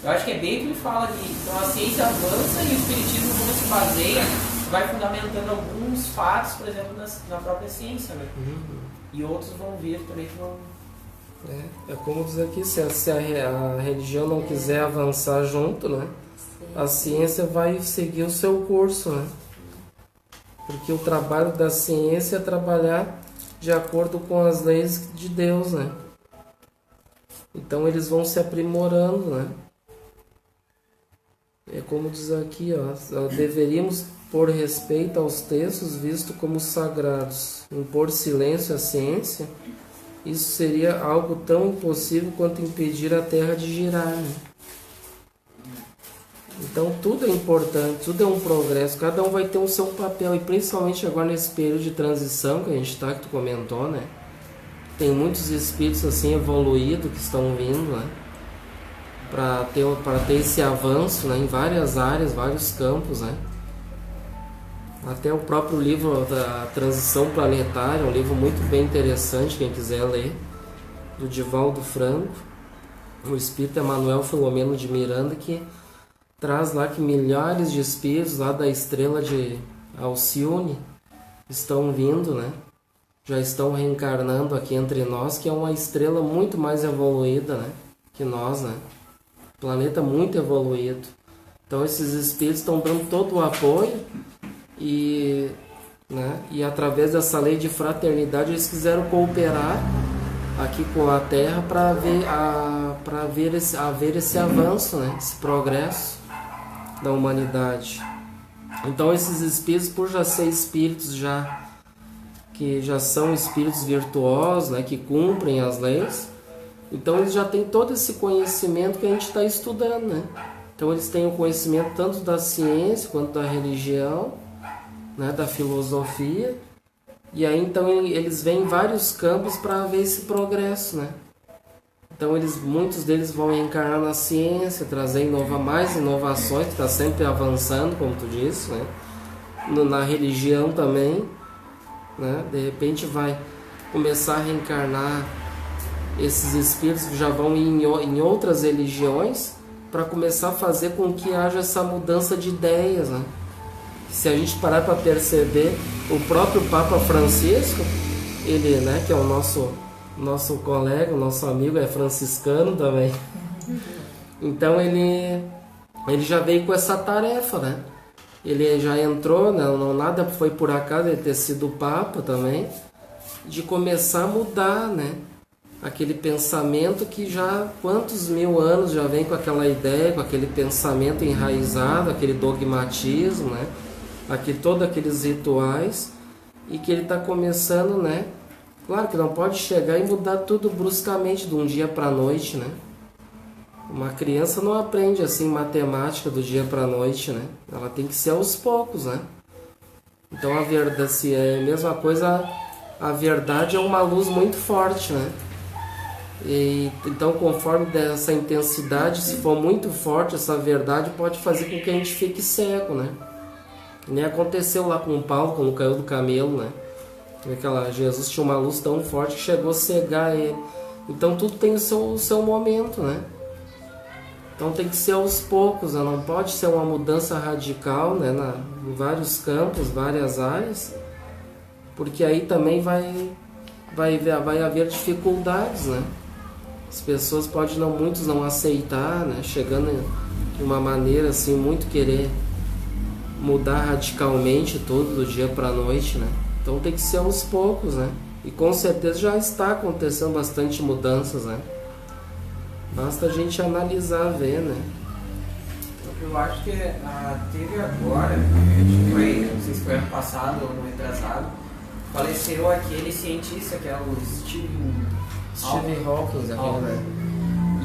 eu acho que é bem o que ele fala aqui. Então a ciência avança e o espiritismo, como se baseia, vai fundamentando alguns fatos, por exemplo, na própria ciência, né? Uhum. E outros vão vir também que vão... É como dizer aqui, se a religião não quiser avançar junto, né? A ciência vai seguir o seu curso, né? Porque o trabalho da ciência é trabalhar de acordo com as leis de Deus, né? Então eles vão se aprimorando, né? É como diz aqui, ó, deveríamos por respeito aos textos vistos como sagrados, impor silêncio à ciência. Isso seria algo tão impossível quanto impedir a Terra de girar, né? Então tudo é importante, tudo é um progresso, cada um vai ter o seu papel, e principalmente agora nesse período de transição que a gente está, que tu comentou, né? Tem muitos espíritos assim evoluídos que estão vindo, né? Para ter esse avanço, né? Em várias áreas, vários campos, né? Até o próprio livro da Transição Planetária, um livro muito bem interessante, quem quiser ler, do Divaldo Franco, o espírito Emanuel Filomeno de Miranda, que traz lá que milhares de espíritos lá da estrela de Alcione estão vindo, né? Já estão reencarnando aqui entre nós, que é uma estrela muito mais evoluída, né, que nós, né? Planeta muito evoluído. Então esses espíritos estão dando todo o apoio e através dessa lei de fraternidade eles quiseram cooperar aqui com a Terra para ver esse avanço, né, esse progresso da humanidade. Então esses espíritos, por já ser espíritos que já são espíritos virtuosos, né, que cumprem as leis, então eles já têm todo esse conhecimento que a gente está estudando, né? Então eles têm o conhecimento tanto da ciência quanto da religião, né, da filosofia, e aí então eles vêm em vários campos para ver esse progresso, né? Então muitos deles vão encarnar na ciência, trazer mais inovações, que está sempre avançando, como tu disse, né? Na religião também, né? De repente vai começar a reencarnar esses espíritos que já vão em outras religiões para começar a fazer com que haja essa mudança de ideias, né? Se a gente parar para perceber, o próprio Papa Francisco, ele, né, que é o nosso colega, o nosso amigo, é franciscano também. Então ele ele já veio com essa tarefa, né? Ele já entrou, não nada foi por acaso ele ter sido Papa também, de começar a mudar, né? Aquele pensamento que já quantos mil anos já vem com aquela ideia, com aquele pensamento enraizado, aquele dogmatismo, né? Todos aqueles rituais, e que ele está começando, né? Claro que não pode chegar e mudar tudo bruscamente de um dia para a noite, né? Uma criança não aprende assim matemática do dia para a noite, né? Ela tem que ser aos poucos, né? Então a verdade, se é a mesma coisa, a verdade é uma luz muito forte, né? E, então conforme dessa intensidade, se for muito forte essa verdade, pode fazer com que a gente fique cego, né? Nem aconteceu lá com o Paulo quando caiu do camelo, né? Jesus tinha uma luz tão forte que chegou a cegar ele. Então tudo tem o seu momento, né? Então tem que ser aos poucos, né? Não pode ser uma mudança radical, né? Em vários campos, várias áreas, porque aí também vai haver dificuldades, né? As pessoas muitos não aceitar, né? Chegando de uma maneira assim, muito querer mudar radicalmente tudo do dia para a noite, né? Então tem que ser aos poucos, né? E com certeza já está acontecendo bastante mudanças, né? Basta a gente analisar, ver, né? Eu acho que teve agora, não sei se foi ano passado ou no retrasado, faleceu aquele cientista que é o Stephen Hawking, né?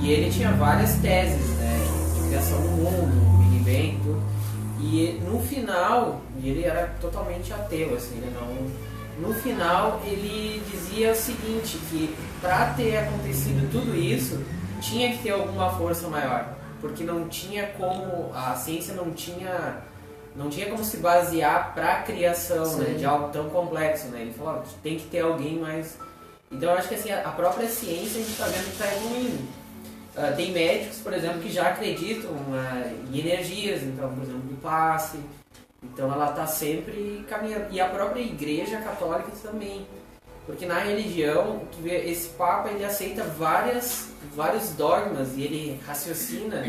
E ele tinha várias teses, né? De criação do mundo, Big Bang, tudo. E no final, ele era totalmente ateu, assim, né? No final, ele dizia o seguinte, que para ter acontecido tudo isso, tinha que ter alguma força maior, porque não tinha como, a ciência não tinha como se basear para a criação, né, de algo tão complexo, né? Ele falou, tem que ter alguém mais. Então eu acho que assim, a própria ciência a gente está vendo que está evoluindo. Tem médicos, por exemplo, que já acreditam em energias, então, por exemplo, do passe. Então ela está sempre caminhando. E a própria Igreja Católica também. Porque na religião, tu vê, esse Papa ele aceita vários dogmas e ele raciocina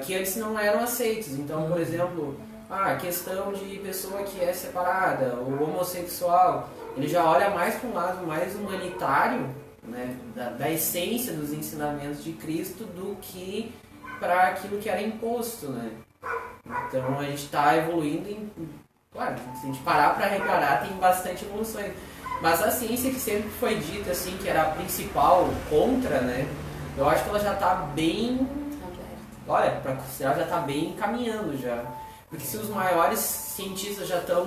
que antes não eram aceitos. Então, por exemplo, a questão de pessoa que é separada, o homossexual, ele já olha mais para um lado mais humanitário, né, da essência dos ensinamentos de Cristo do que para aquilo que era imposto, né? Então a gente está evoluindo claro, se a gente parar para reparar, tem bastante evoluções. Mas a ciência que sempre foi dita assim, que era a principal contra, né? Eu acho que ela já está bem... Olha, para considerar, já está bem caminhando já. Porque se os maiores cientistas já estão...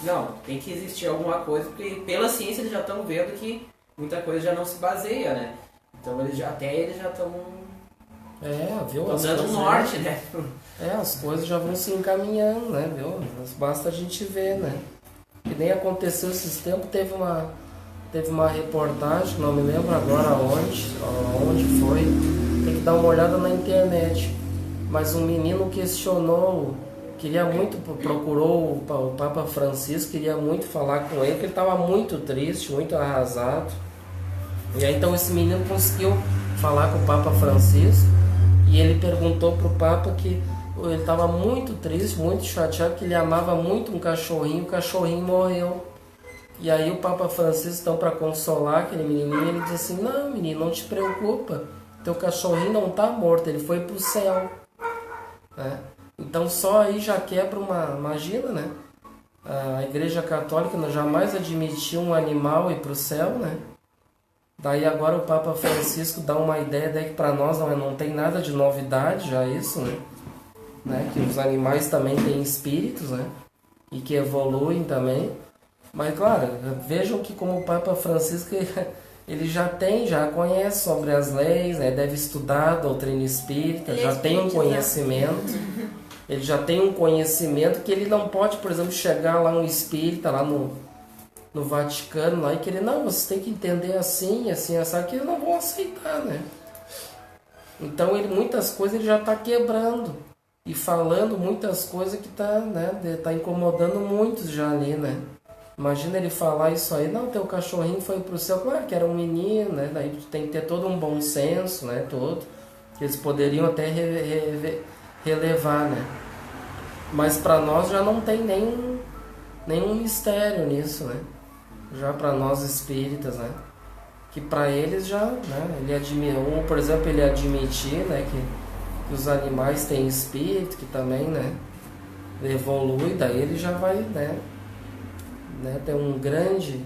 Não, tem que existir alguma coisa, porque pela ciência eles já estão vendo que muita coisa já não se baseia, né? Então eles já estão... viu? Dando um norte, né? As coisas já vão se encaminhando, né, viu? Basta a gente ver, né? Que nem aconteceu esses tempos, teve uma reportagem, não me lembro agora onde foi, tem que dar uma olhada na internet, mas um menino questionou, procurou o Papa Francisco, queria muito falar com ele, porque ele estava muito triste, muito arrasado, e aí então esse menino conseguiu falar com o Papa Francisco, e ele perguntou para o Papa que ele estava muito triste, muito chateado, que ele amava muito um cachorrinho, o cachorrinho morreu. E aí o Papa Francisco, então, para consolar aquele menininho, ele disse assim, não, menino, não te preocupa, teu cachorrinho não está morto, ele foi para o céu. Né? Então só aí já quebra imagina, né? A Igreja Católica jamais admitiu um animal ir para o céu, né? Daí agora o Papa Francisco dá uma ideia daí que para nós não tem nada de novidade já isso, né? Que os animais também têm espíritos, né? E que evoluem também. Mas claro, vejam que como o Papa Francisco ele já conhece sobre as leis, né? Deve estudar a doutrina espírita, já tem um conhecimento. Ele já tem um conhecimento que ele não pode, por exemplo, chegar lá um espírita lá no Vaticano lá e querer, não, você tem que entender assim, assim, que eles não vão aceitar, né? Então muitas coisas ele já está quebrando e falando muitas coisas que tá incomodando muitos já ali, né? Imagina ele falar isso aí, não, teu cachorrinho foi pro céu, claro que era um menino, né? Daí tem que ter todo um bom senso, né? Eles poderiam até relevar, né? Mas para nós já não tem nenhum mistério nisso, né? Já para nós espíritas, né? Que para eles já, né? Por exemplo, ele admitir, né? Que os animais têm espírito, que também, né? Evolui, daí ele já vai, né? Ter um grande,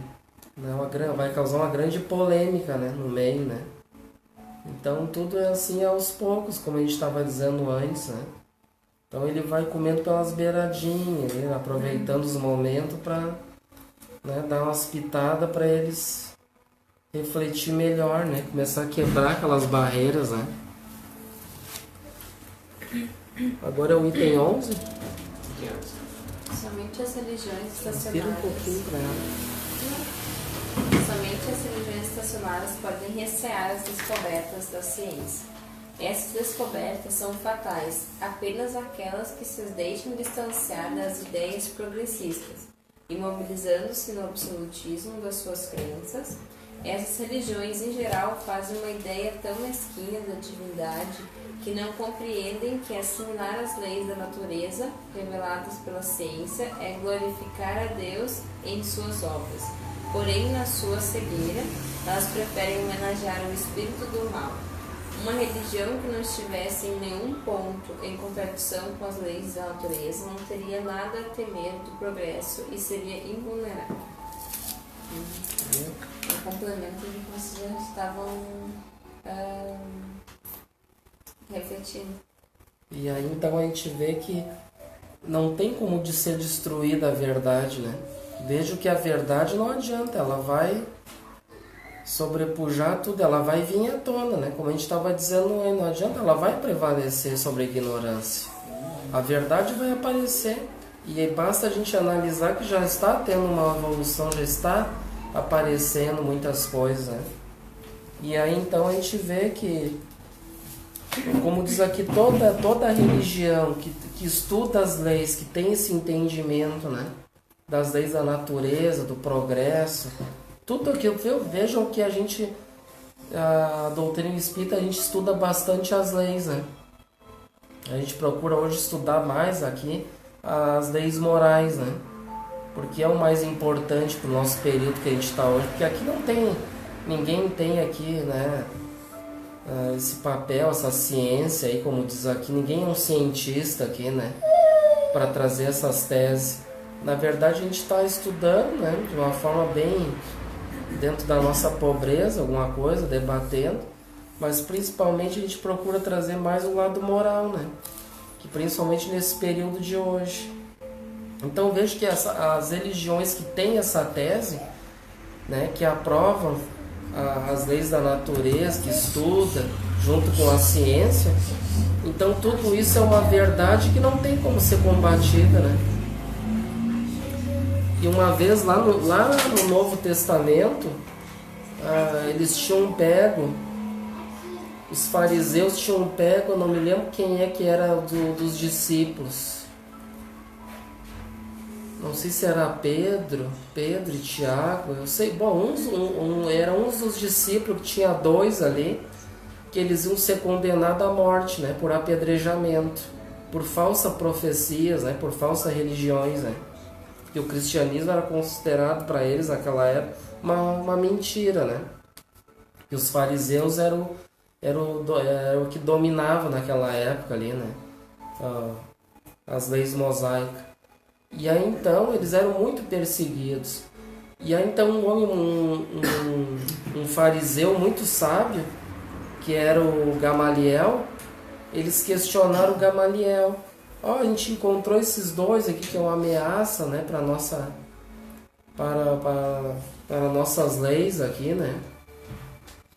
né? Vai causar uma grande polêmica, né? No meio, né? Então tudo é assim aos poucos, como a gente estava dizendo antes, né? Então ele vai comendo pelas beiradinhas, né? Aproveitando os momentos para, né? Dar umas pitadas para eles refletir melhor, né? Começar a quebrar aquelas barreiras, né? Agora é o item 11. Somente as religiões Respira um pouquinho para ela. Somente as religiões estacionárias podem recear as descobertas da ciência. Essas descobertas são fatais, apenas aquelas que se deixam distanciar das ideias progressistas, imobilizando-se no absolutismo das suas crenças. Essas religiões, em geral, fazem uma ideia tão mesquinha da divindade que não compreendem que assimilar as leis da natureza, reveladas pela ciência, é glorificar a Deus em suas obras. Porém, na sua cegueira, elas preferem homenagear o espírito do mal. Uma religião que não estivesse em nenhum ponto em contradição com as leis da natureza não teria nada a temer do progresso e seria invulnerável. O complemento de que vocês já estavam refletindo. E aí então a gente vê que não tem como de ser destruída a verdade, né? Veja que a verdade não adianta, ela vai sobrepujar tudo, ela vai vir à tona, né? Como a gente estava dizendo, não adianta, ela vai prevalecer sobre a ignorância. A verdade vai aparecer e basta a gente analisar que já está tendo uma evolução, já está aparecendo muitas coisas, né? E aí então a gente vê que, como diz aqui, toda religião que estuda as leis, que tem esse entendimento, né? Das leis da natureza, do progresso, tudo aquilo, vejam que a doutrina espírita, a gente estuda bastante as leis, né? A gente procura hoje estudar mais aqui as leis morais, né? Porque é o mais importante para o nosso período que a gente está hoje, porque aqui ninguém tem aqui, né? Esse papel, essa ciência aí, como diz aqui, ninguém é um cientista aqui, né? Para trazer essas teses. Na verdade, a gente está estudando, né? De uma forma bem dentro da nossa pobreza, alguma coisa, debatendo, mas principalmente a gente procura trazer mais o lado moral, né? Que principalmente nesse período de hoje. Então vejo que as religiões que têm essa tese, né? Que aprovam as leis da natureza, que estuda junto com a ciência, então tudo isso é uma verdade que não tem como ser combatida, né? E uma vez lá no Novo Testamento, eles tinham pego, os fariseus tinham pego, eu não me lembro quem é que era dos discípulos. Não sei se era Pedro e Tiago, eu sei, bom, eram uns dos discípulos, que tinha dois ali, que eles iam ser condenados à morte, né, por apedrejamento, por falsas profecias, né, por falsas religiões, né. Que o cristianismo era considerado para eles naquela época uma mentira, né? Que os fariseus eram o que dominava naquela época ali, né? As leis mosaicas. E aí então eles eram muito perseguidos. E aí então um fariseu muito sábio, que era o Gamaliel, eles questionaram o Gamaliel. A gente encontrou esses dois aqui que é uma ameaça, né, para nossas leis aqui, né?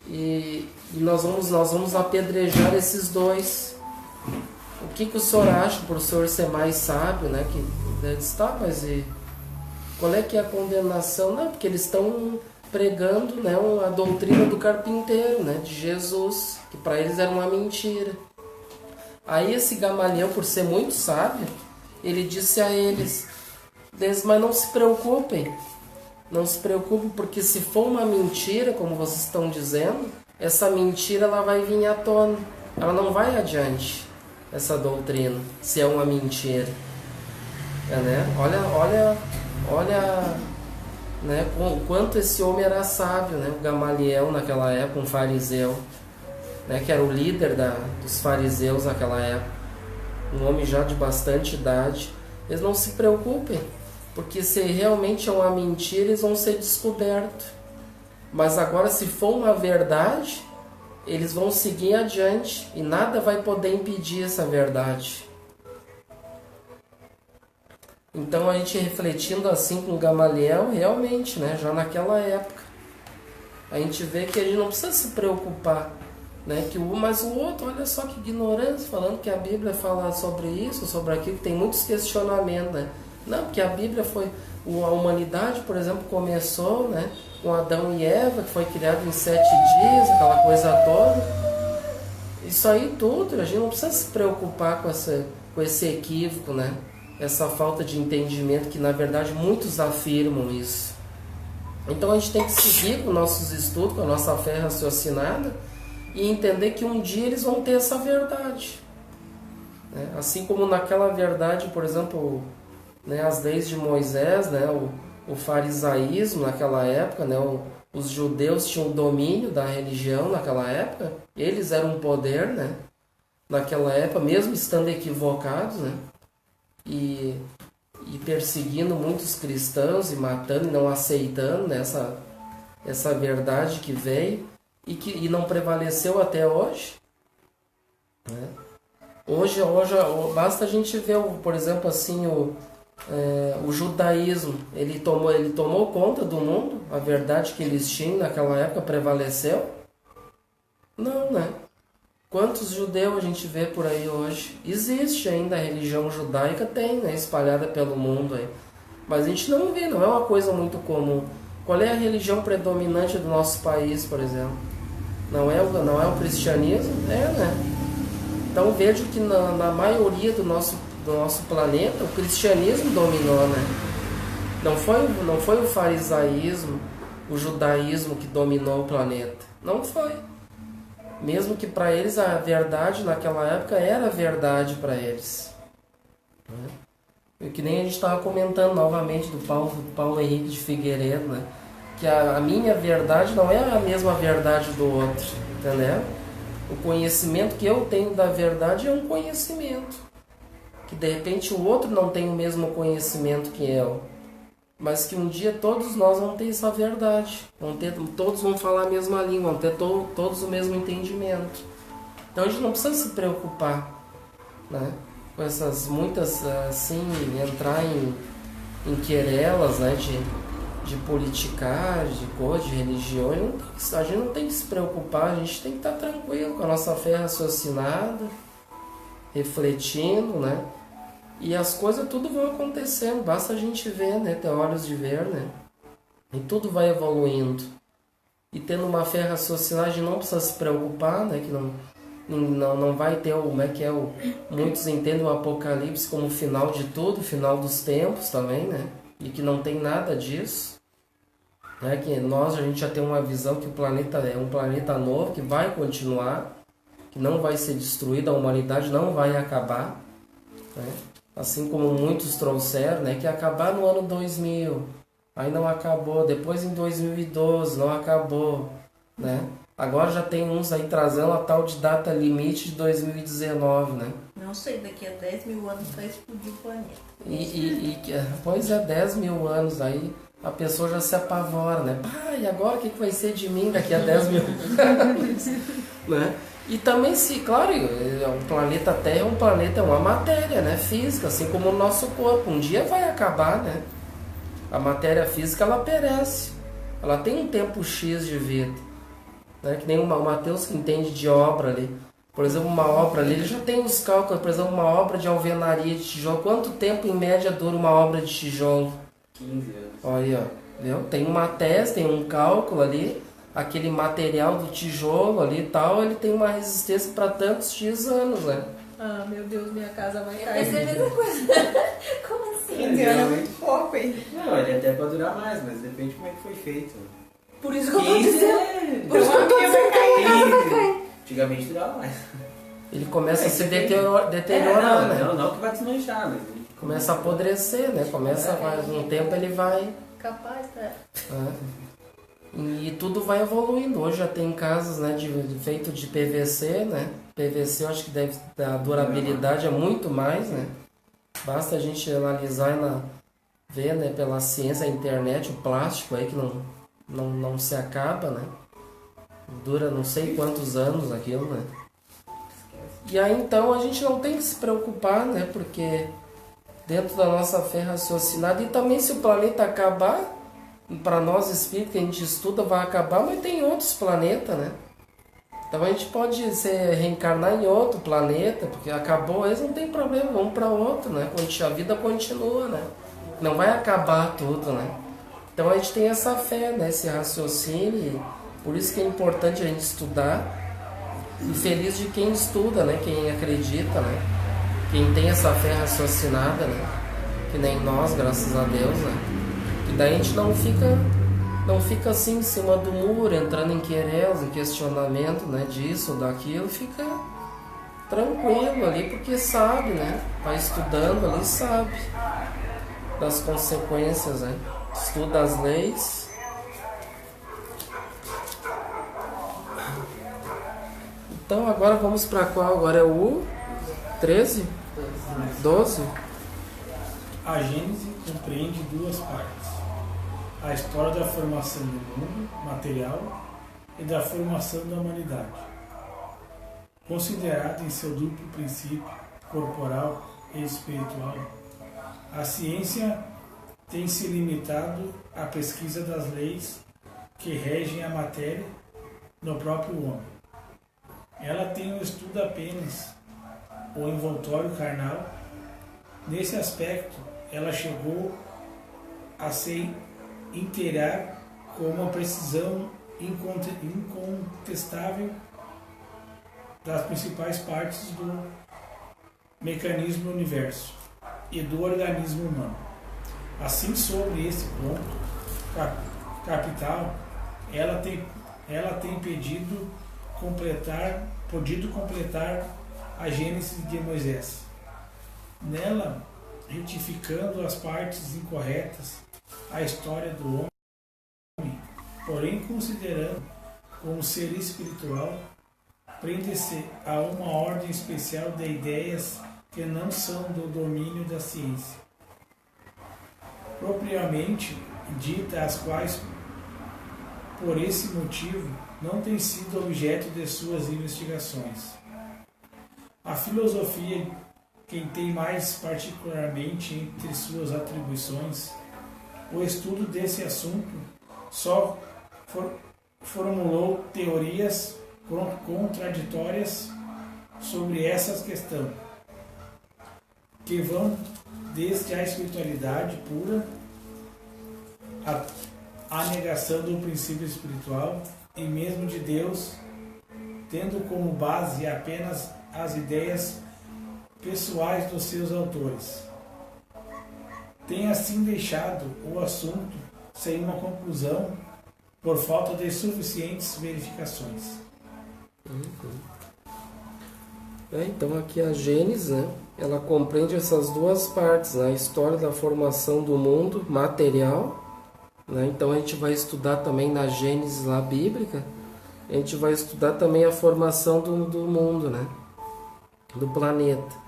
E nós vamos apedrejar esses dois. O que o senhor acha, por o senhor ser mais sábio, né? Que está, mas qual é que é a condenação? Não, porque eles estão pregando, né, a doutrina do carpinteiro, né, de Jesus, que para eles era uma mentira. Aí esse Gamaliel, por ser muito sábio, ele disse a eles, mas não se preocupem, porque se for uma mentira, como vocês estão dizendo, essa mentira ela vai vir à tona, ela não vai adiante. essa doutrina, se é uma mentira. Né? Olha né, o quanto esse homem era sábio, né? O Gamaliel naquela época, um fariseu, né, que era o líder dos fariseus naquela época, um homem já de bastante idade. Eles não se preocupem, porque se realmente é uma mentira, eles vão ser descobertos. Mas agora, se for uma verdade, eles vão seguir adiante e nada vai poder impedir essa verdade. Então, a gente refletindo assim com Gamaliel, realmente, né, já naquela época, a gente vê que a gente não precisa se preocupar, né, mas o outro, olha só que ignorância, falando que a Bíblia fala sobre isso, sobre aquilo, tem muitos questionamentos, né? Não, porque a Bíblia a humanidade, por exemplo, começou, né, com Adão e Eva, que foi criado em 7 dias, aquela coisa toda. Isso aí tudo, a gente não precisa se preocupar com esse equívoco, né? Essa falta de entendimento, que na verdade muitos afirmam isso. Então a gente tem que seguir com nossos estudos, com a nossa fé raciocinada e entender que um dia eles vão ter essa verdade, né? Assim como naquela verdade, por exemplo, né, as leis de Moisés, né, o farisaísmo naquela época, né, os judeus tinham domínio da religião naquela época, eles eram um poder, né, naquela época, mesmo estando equivocados, né, e perseguindo muitos cristãos e matando e não aceitando, né, essa verdade que veio e não prevaleceu até hoje, né? Hoje basta a gente ver, por exemplo, assim, o judaísmo, ele tomou conta do mundo, a verdade que eles tinham naquela época prevaleceu? Não, né? Quantos judeus a gente vê por aí hoje? Existe ainda a religião judaica, tem, né, espalhada pelo mundo aí. Mas a gente não vê, não é uma coisa muito comum. Qual é a religião predominante do nosso país, por exemplo? Não é o cristianismo? É, né? Então vejo que na maioria do nosso planeta o cristianismo dominou, né? Não foi o farisaísmo, o judaísmo que dominou o planeta. Não foi. Mesmo que para eles a verdade naquela época era verdade para eles, né? E que nem a gente estava comentando novamente do Paulo Henrique de Figueiredo, né? Que a minha verdade não é a mesma verdade do outro, entendeu? O conhecimento que eu tenho da verdade é um conhecimento que de repente o outro não tem o mesmo conhecimento que eu, mas que um dia todos nós vamos ter essa verdade, todos vão falar a mesma língua, vão ter todos o mesmo entendimento. Então a gente não precisa se preocupar, né, com essas muitas, assim, entrar em querelas, né, de politicagem, de religião. A gente não tem que se preocupar, a gente tem que estar tranquilo com a nossa fé raciocinada, refletindo, né? E as coisas tudo vão acontecendo, basta a gente ver, né? Ter olhos de ver, né? E tudo vai evoluindo. E tendo uma fé raciocinada, a gente não precisa se preocupar, né? Que não vai ter muitos entendem o Apocalipse como o final de tudo, o final dos tempos também, né? E que não tem nada disso. Né? Que a gente já tem uma visão que o planeta é um planeta novo, que vai continuar, que não vai ser destruído, a humanidade não vai acabar, né? Assim como muitos trouxeram, né, que ia acabar no ano 2000, aí não acabou, depois em 2012 não acabou, né? Agora já tem uns aí trazendo a tal de data limite de 2019, né? Não sei, daqui a 10 mil anos vai explodir o planeta. Pois é, 10 mil anos aí, a pessoa já se apavora, né? E agora o que vai ser de mim daqui a 10 mil anos? Né? E também, claro, o planeta Terra é uma matéria, né, física, assim como o nosso corpo. Um dia vai acabar, né? A matéria física, ela perece. Ela tem um tempo X de vida. Né? Que nem o Mateus que entende de obra ali. Por exemplo, uma obra ali, ele já tem os cálculos. Por exemplo, uma obra de alvenaria de tijolo. Quanto tempo, em média, dura uma obra de tijolo? 15 anos. Olha, viu? Tem uma tese, tem um cálculo ali. Aquele material do tijolo ali e tal, ele tem uma resistência para tantos X anos, né? Ah, meu Deus, minha casa vai Eu cair. pensei a mesma coisa. Como assim? 15 anos é muito pouco, hein? Não, ele até pode durar mais, mas depende de como é que foi feito. Por isso que eu tô dizendo. Por isso que eu tô dizendo que Antigamente durava mais. ele começa a se deteriorar, né? Não que vai desmanchar, né? Começa a apodrecer, né? Um tempo ele vai... Capaz, né? E tudo vai evoluindo. Hoje já tem casas, né, feito de PVC, né? PVC eu acho que a durabilidade é muito mais, né? Basta a gente analisar e ver, né, pela ciência, a internet, o plástico aí que não se acaba, né? Dura não sei quantos anos aquilo, né? E aí então a gente não tem que se preocupar, né? Porque dentro da nossa fé raciocinada, e também se o planeta acabar, para nós espíritos que a gente estuda vai acabar, mas tem outros planetas, né? Então a gente pode reencarnar em outro planeta, porque acabou, eles não tem problema, vamos para outro, né? A vida continua, né? Não vai acabar tudo, né? Então a gente tem essa fé, né? Esse raciocínio, por isso que é importante a gente estudar, e feliz de quem estuda, né? Quem acredita, né? Quem tem essa fé raciocinada, né? Que nem nós, graças a Deus, né? E daí a gente não fica assim em cima do muro, entrando em querelas, em questionamento, né? Disso, daquilo, fica tranquilo ali, porque sabe, né? Vai estudando ali, sabe das consequências, né? Estuda as leis. Então agora vamos para qual? Agora é o 13? 12? A Gênese compreende duas partes: a história da formação do mundo material e da formação da humanidade. Considerada em seu duplo princípio, corporal e espiritual, a ciência tem se limitado à pesquisa das leis que regem a matéria no próprio homem. Ela tem um estudo apenas o envoltório carnal. Nesse aspecto, ela chegou a se inteirar com uma precisão incontestável das principais partes do mecanismo do universo e do organismo humano. Assim, sobre esse ponto capital, ela tem podido completar a Gênese de Moisés. Nela, retificando as partes incorretas, a história do homem, porém considerando como ser espiritual, prende-se a uma ordem especial de ideias que não são do domínio da ciência, propriamente dita, as quais, por esse motivo, não têm sido objeto de suas investigações. A filosofia, quem tem mais particularmente entre suas atribuições o estudo desse assunto, só formulou teorias contraditórias sobre essa questão, que vão desde a espiritualidade pura à negação do princípio espiritual e mesmo de Deus, tendo como base apenas as ideias pessoais dos seus autores. Tem assim deixado o assunto sem uma conclusão por falta de suficientes verificações. Então aqui a Gênese, né, ela compreende essas duas partes, né, a história da formação do mundo material, né, então a gente vai estudar também na Gênese lá bíblica, a gente vai estudar também a formação do mundo, né, do planeta,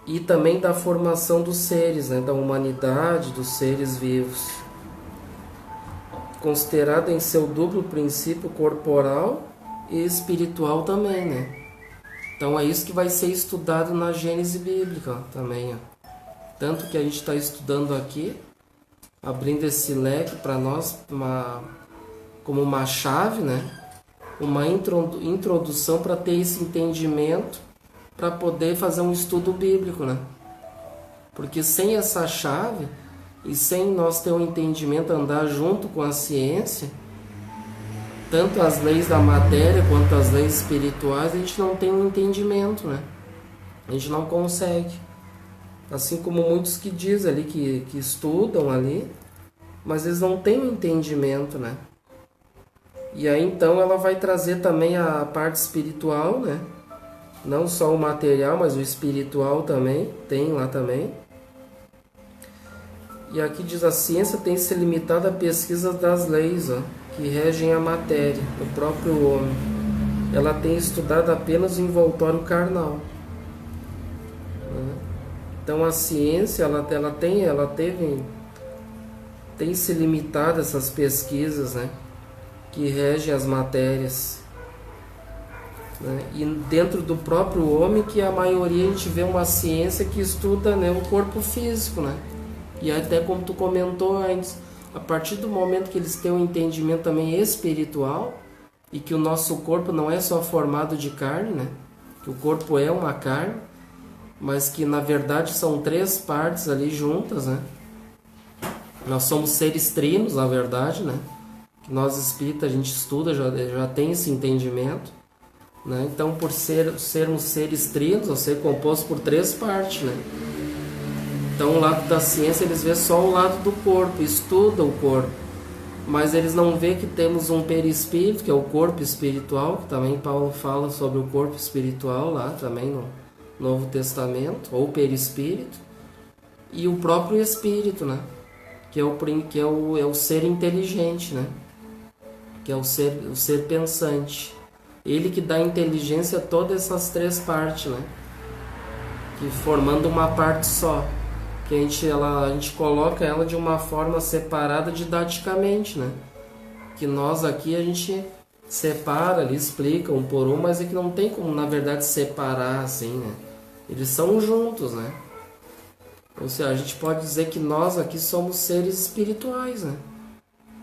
e também da formação dos seres, né, da humanidade, dos seres vivos, considerada em seu duplo princípio corporal e espiritual também, né? Então é isso que vai ser estudado na Gênese bíblica, ó, também, ó. Tanto que a gente está estudando aqui, abrindo esse leque para nós, como uma chave, né? Uma introdução para ter esse entendimento, para poder fazer um estudo bíblico, né? Porque sem essa chave e sem nós ter um entendimento, andar junto com a ciência, tanto as leis da matéria quanto as leis espirituais, a gente não tem um entendimento, né? A gente não consegue. Assim como muitos que dizem ali, que estudam ali, mas eles não têm um entendimento, né? E aí então ela vai trazer também a parte espiritual, né? Não só o material, mas o espiritual também, tem lá também. E aqui diz: a ciência tem se limitado à pesquisa das leis, ó, que regem a matéria, o próprio homem. Ela tem estudado apenas o envoltório carnal. Então a ciência tem se limitado a essas pesquisas, né, que regem as matérias. E dentro do próprio homem, que a maioria a gente vê uma ciência que estuda, né, o corpo físico, né? E até como tu comentou antes, a partir do momento que eles têm um entendimento também espiritual, e que o nosso corpo não é só formado de carne, né? Que o corpo é uma carne, mas que na verdade são 3 partes ali juntas, né? Nós somos seres trinos, na verdade, né? Que nós espíritas, a gente estuda, já tem esse entendimento, né? Então, por sermos seres trinos, ou ser compostos por 3 partes, né? Então, o lado da ciência, eles vê só o lado do corpo, estuda o corpo, mas eles não vê que temos um perispírito, que é o corpo espiritual, que também Paulo fala sobre o corpo espiritual lá também no Novo Testamento, ou perispírito, e o próprio espírito, né? Que é o ser inteligente, né? Que é o ser pensante. Ele que dá inteligência a todas essas 3 partes, né? Que formando uma parte só. Que a gente coloca ela de uma forma separada didaticamente, né? Que nós aqui a gente separa ali, explica um por um, mas é que não tem como, na verdade, separar assim, né? Eles são juntos, né? Ou seja, a gente pode dizer que nós aqui somos seres espirituais, né?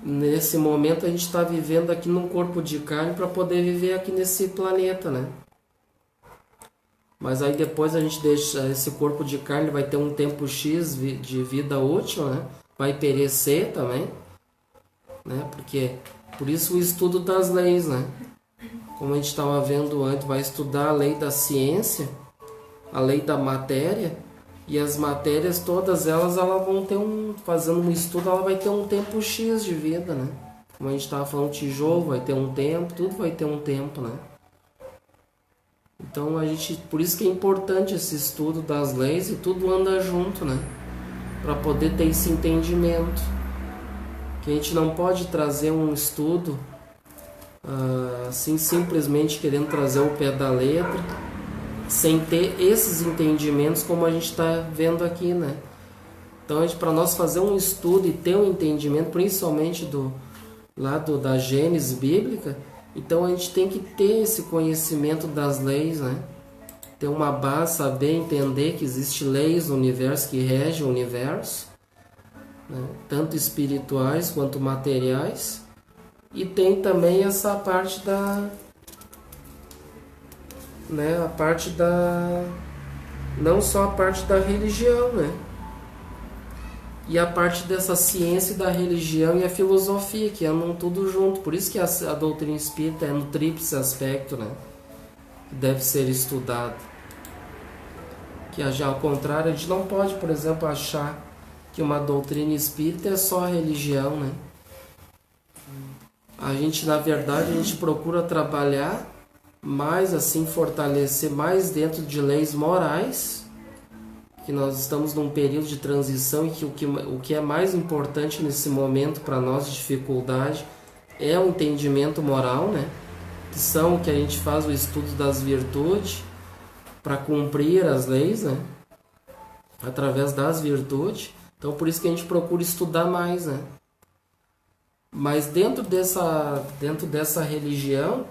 Nesse momento a gente está vivendo aqui num corpo de carne para poder viver aqui nesse planeta, né? Mas aí depois a gente deixa esse corpo de carne, vai ter um tempo X de vida útil, né? Vai perecer também, né? Porque por isso o estudo das leis, né? Como a gente estava vendo antes, vai estudar a lei da ciência, a lei da matéria, e as matérias todas elas vão ter fazendo um estudo, ela vai ter um tempo X de vida, né? Como a gente estava falando, tijolo vai ter um tempo, tudo vai ter um tempo, né? Então por isso que é importante esse estudo das leis, e tudo anda junto, né? Para poder ter esse entendimento. Que a gente não pode trazer um estudo assim simplesmente querendo trazer o pé da letra, sem ter esses entendimentos como a gente está vendo aqui, né? Então, para nós fazer um estudo e ter um entendimento, principalmente da Gênese bíblica, então a gente tem que ter esse conhecimento das leis, né? Ter uma base, saber entender que existem leis no universo que regem o universo, né? Tanto espirituais quanto materiais. E tem também essa parte não só a parte da religião, né? E a parte dessa ciência da religião e a filosofia, que andam tudo junto. Por isso que a doutrina espírita é no tríplice aspecto, né? Que deve ser estudado. Que já ao contrário, a gente não pode, por exemplo, achar que uma doutrina espírita é só a religião, né? A gente, na verdade, a gente procura trabalhar mais assim, fortalecer mais dentro de leis morais, que nós estamos num período de transição e que o que é mais importante nesse momento para nós de dificuldade é o entendimento moral, né? Que são o que a gente faz o estudo das virtudes para cumprir as leis, né? Através das virtudes. Então por isso que a gente procura estudar mais, né? Mas dentro dessa religião,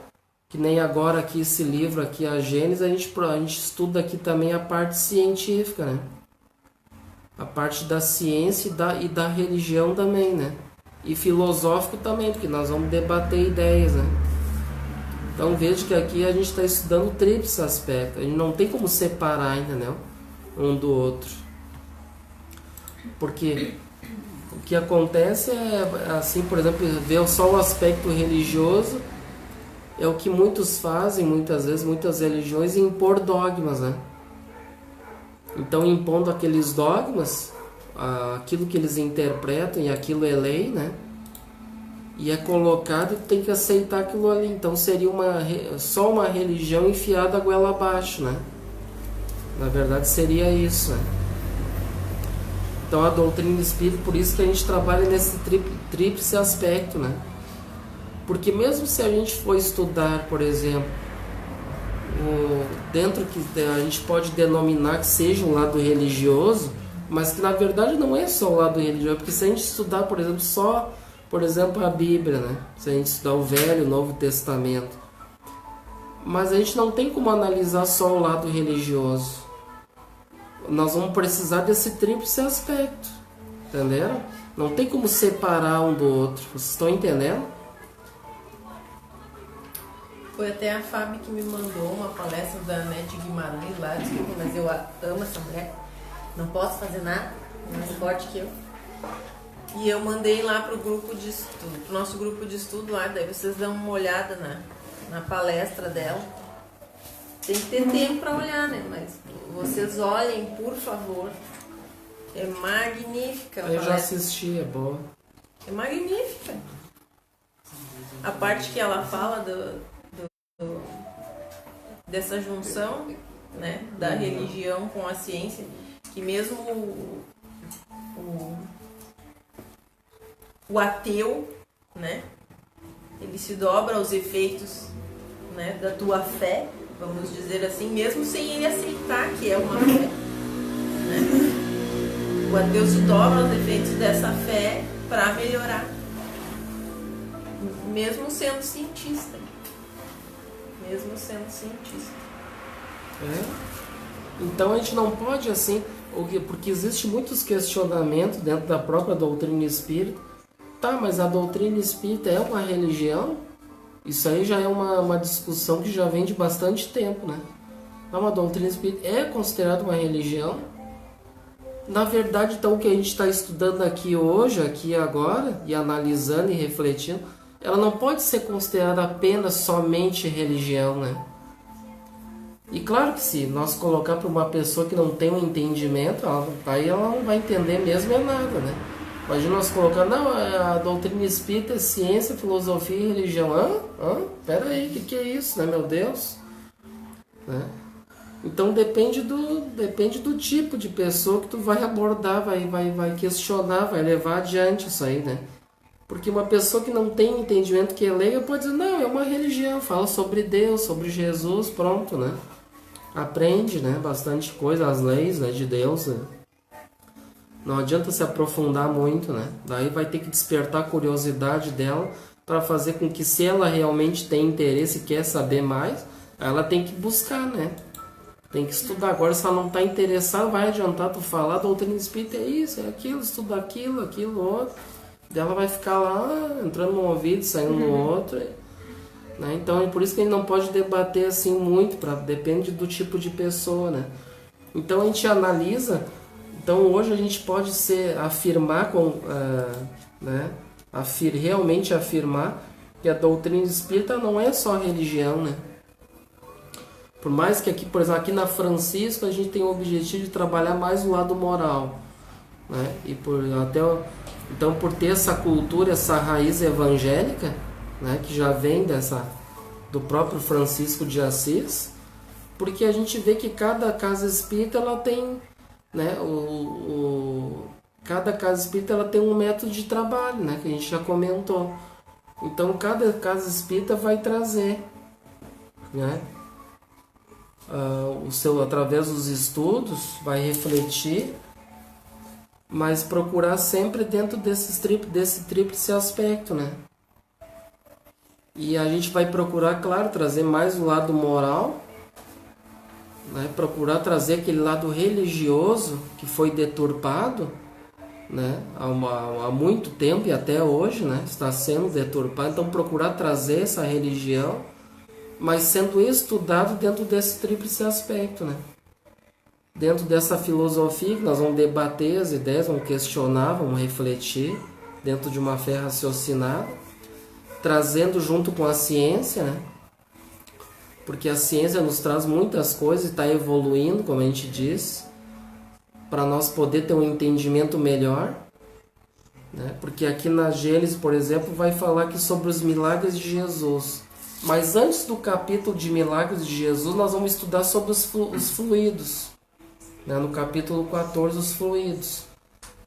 que nem agora aqui esse livro aqui, a Gênese, a gente estuda aqui também a parte científica, né? A parte da ciência e da religião também, né? E filosófico também, porque nós vamos debater ideias, né? Então veja que aqui a gente está estudando o tríplice aspecto. A gente não tem como separar, entendeu? Um do outro. Porque o que acontece é, assim, por exemplo, ver só o aspecto religioso. É o que muitos fazem, muitas vezes, muitas religiões, impor dogmas, né? Então, impondo aqueles dogmas, aquilo que eles interpretam, e aquilo é lei, né? e é colocado, tem que aceitar aquilo ali. Então seria só uma religião enfiada a goela abaixo, né? Na verdade seria isso, né? Então a doutrina espírita, por isso que a gente trabalha nesse tríplice aspecto, né? Porque mesmo se a gente for estudar, por exemplo, dentro que a gente pode denominar que seja um lado religioso, mas que na verdade não é só o lado religioso, porque se a gente estudar, por exemplo, só, por exemplo, a Bíblia, né? Se a gente estudar o Velho e o Novo Testamento, mas a gente não tem como analisar só o lado religioso. Nós vamos precisar desse tríplice aspecto, entenderam? Não tem como separar um do outro, vocês estão entendendo? Foi até a Fábio que me mandou uma palestra da Nete Guimarães lá, desculpa, mas eu amo essa mulher, não posso fazer nada, mais forte que eu. E eu mandei lá pro grupo de estudo, pro nosso grupo de estudo lá, daí vocês dão uma olhada na palestra dela. Tem que ter tempo para olhar, né? Mas vocês olhem, por favor. É magnífica a palestra. Eu já assisti, é boa. É magnífica. A parte que ela fala dessa junção, né, da religião com a ciência, que mesmo o ateu, né, ele se dobra aos efeitos, né, da tua fé, vamos dizer assim, mesmo sem ele aceitar que é uma fé, né? O ateu se dobra aos efeitos dessa fé para melhorar, mesmo sendo cientista. Então a gente não pode assim, porque existe muitos questionamentos dentro da própria doutrina espírita. Tá, mas a doutrina espírita é uma religião? Isso aí já é uma discussão que já vem de bastante tempo, né? Então a doutrina espírita é considerada uma religião? Na verdade, então, o que a gente está estudando aqui hoje, aqui e agora, e analisando e refletindo, ela não pode ser considerada apenas somente religião, né? E claro que se nós colocar para uma pessoa que não tem um entendimento, aí ela não vai entender mesmo nada, né? Imagina nós colocar, não, a doutrina espírita é ciência, filosofia e religião. Pera aí, o que é isso, né, meu Deus? Né? Então depende do tipo de pessoa que tu vai abordar, vai questionar, vai levar adiante isso aí, né? Porque uma pessoa que não tem entendimento, que é leiga, pode dizer, não, é uma religião, fala sobre Deus, sobre Jesus, pronto, né? Aprende, né, bastante coisa, as leis, né, de Deus, né? Não adianta se aprofundar muito, né? Daí vai ter que despertar a curiosidade dela para fazer com que, se ela realmente tem interesse e quer saber mais, ela tem que buscar, né? Tem que estudar. Agora, se ela não está interessada, vai adiantar tu falar, doutrina espírita é isso, é aquilo, estuda aquilo, outro. Daí ela vai ficar lá, entrando num ouvido, saindo no outro, né? Então, é por isso que a gente não pode debater assim muito, depende do tipo de pessoa, né? Então, a gente analisa. Então hoje a gente pode afirmar, realmente afirmar que a doutrina espírita não é só religião, né? Por mais que aqui, por exemplo, aqui na Francisco a gente tem o objetivo de trabalhar mais o lado moral, né? Então por ter essa cultura, essa raiz evangélica, né, que já vem do próprio Francisco de Assis, porque a gente vê que cada casa espírita ela tem, né, cada casa espírita ela tem um método de trabalho, né, que a gente já comentou. Então cada casa espírita vai trazer, né, através dos estudos, vai refletir, mas procurar sempre dentro desse tríplice aspecto, né. E a gente vai procurar, claro, trazer mais o lado moral, né, procurar trazer aquele lado religioso que foi deturpado, né, há muito tempo e até hoje, né, está sendo deturpado. Então procurar trazer essa religião, mas sendo estudado dentro desse tríplice aspecto, né? Dentro dessa filosofia que nós vamos debater as ideias, vamos questionar, vamos refletir dentro de uma fé raciocinada, trazendo junto com a ciência, né? Porque a ciência nos traz muitas coisas e está evoluindo, como a gente diz, para nós poder ter um entendimento melhor, né? Porque aqui na Gênesis, por exemplo, vai falar aqui sobre os milagres de Jesus. Mas antes do capítulo de milagres de Jesus, nós vamos estudar sobre os fluidos, né? No capítulo 14, os fluidos.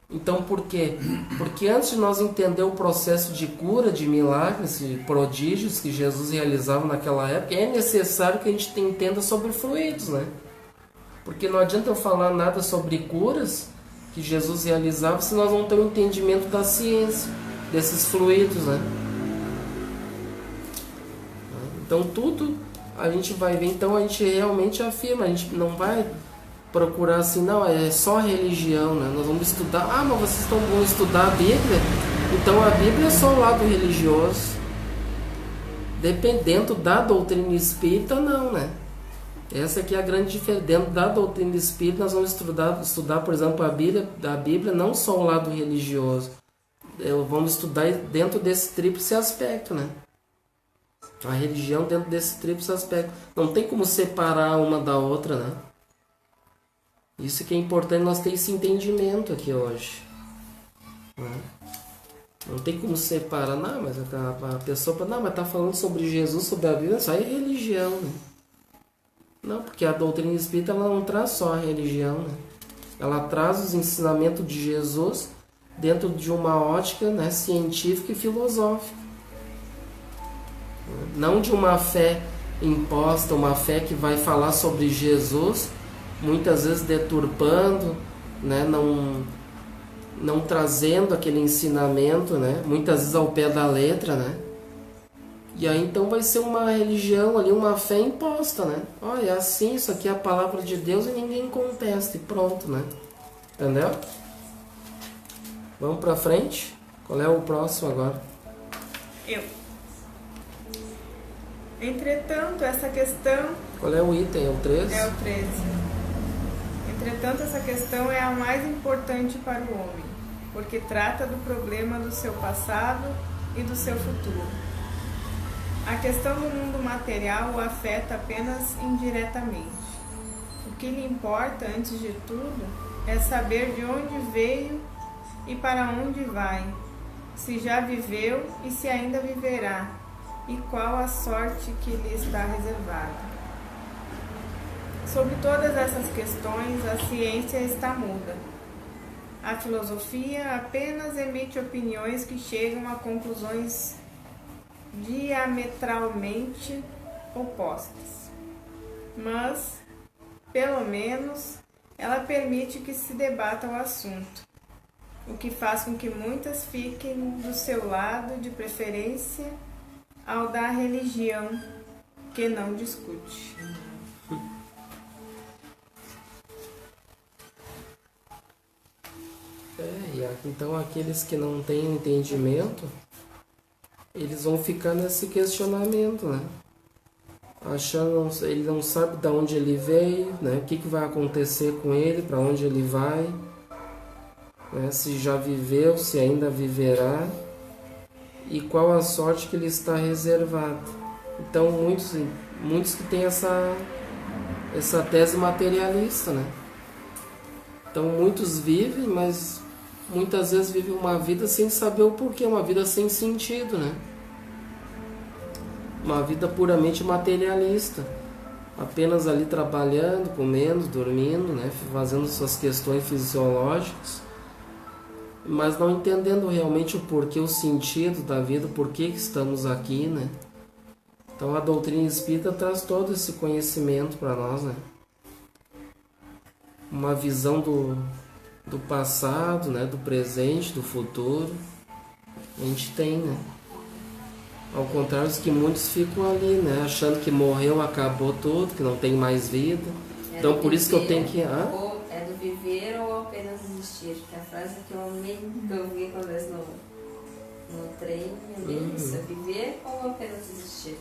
Então, por quê? Porque antes de nós entender o processo de cura, de milagres, de prodígios que Jesus realizava naquela época, é necessário que a gente entenda sobre fluidos, né? Porque não adianta eu falar nada sobre curas que Jesus realizava se nós não temos entendimento da ciência, desses fluidos, né? Então tudo a gente vai ver, então a gente realmente afirma, a gente não vai procurar assim, não, é só religião, né? Nós vamos estudar, mas vocês estão vão estudar a Bíblia, então a Bíblia é só o lado religioso. Dependendo da doutrina espírita, não, né? Essa aqui é a grande diferença. Dentro da doutrina espírita, nós vamos estudar, por exemplo, a Bíblia, não só o lado religioso. Vamos estudar dentro desse tríplice aspecto, né? A religião dentro desse tríplice aspecto. Não tem como separar uma da outra, né? Isso que é importante nós ter esse entendimento aqui hoje, né? Não tem como separar, não, mas a pessoa fala, não, mas tá falando sobre Jesus, sobre a Bíblia, isso aí é religião, né? Não, porque a doutrina espírita ela não traz só a religião, né? Ela traz os ensinamentos de Jesus dentro de uma ótica, né, científica e filosófica. Não de uma fé imposta, uma fé que vai falar sobre Jesus, muitas vezes deturpando, né, não trazendo aquele ensinamento, né, muitas vezes ao pé da letra, né? E aí então vai ser uma religião ali, uma fé imposta, né? Olha, é assim, isso aqui é a palavra de Deus e ninguém contesta e pronto, né? Entendeu? Vamos pra frente? Qual é o próximo agora? Entretanto, essa questão... Qual é o item? É o 13? É o 13. Entretanto, essa questão é a mais importante para o homem, porque trata do problema do seu passado e do seu futuro. A questão do mundo material o afeta apenas indiretamente. O que lhe importa, antes de tudo, é saber de onde veio e para onde vai, se já viveu e se ainda viverá, e qual a sorte que lhe está reservada. Sobre todas essas questões, a ciência está muda. A filosofia apenas emite opiniões que chegam a conclusões diametralmente opostas. Mas, pelo menos, ela permite que se debata o assunto, o que faz com que muitas fiquem do seu lado de preferência ao da religião, que não discute. Então aqueles que não têm entendimento, eles vão ficar nesse questionamento, né? Achando, ele não sabe de onde ele veio, né? O que vai acontecer com ele, para onde ele vai, né? Se já viveu, se ainda viverá, e qual a sorte que lhe está reservada. Então muitos que têm essa tese materialista, né? Então muitos vivem, mas muitas vezes vivem uma vida sem saber o porquê, uma vida sem sentido, né? Uma vida puramente materialista, apenas ali trabalhando, comendo, dormindo, né? Fazendo suas questões fisiológicas, mas não entendendo realmente o porquê, o sentido da vida, o porquê que estamos aqui, né? Então a doutrina espírita traz todo esse conhecimento para nós, né? Uma visão do passado, né? Do presente, do futuro, a gente tem, né? Ao contrário dos que muitos ficam ali, né? Achando que morreu, acabou tudo, que não tem mais vida. Então por isso que eu tenho que... É do viver ou apenas existir? Que é a frase que eu amei, que eu vi uma vez no trem, isso, é viver ou apenas existir?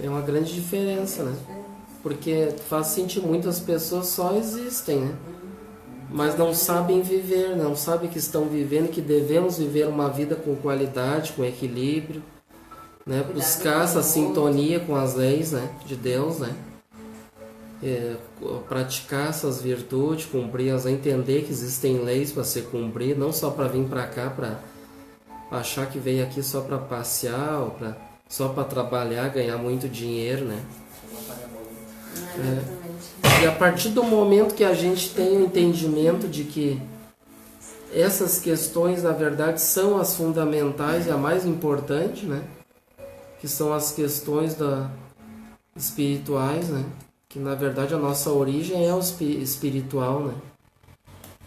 É uma grande diferença, né? Porque faz sentir muitas pessoas só existem, né? Mas não sabem viver, não sabem que estão vivendo, que devemos viver uma vida com qualidade, com equilíbrio, né? Buscar essa sintonia com as leis, né? De Deus, né? Praticar essas virtudes, cumprir-as, entender que existem leis para ser cumpridas, não só para vir para cá, achar que veio aqui só para passear, ou só para trabalhar, ganhar muito dinheiro, né? E a partir do momento que a gente tem o entendimento de que essas questões, na verdade, são as fundamentais e a mais importante, né? Que são as questões espirituais, né? Que, na verdade, a nossa origem é o espiritual, né?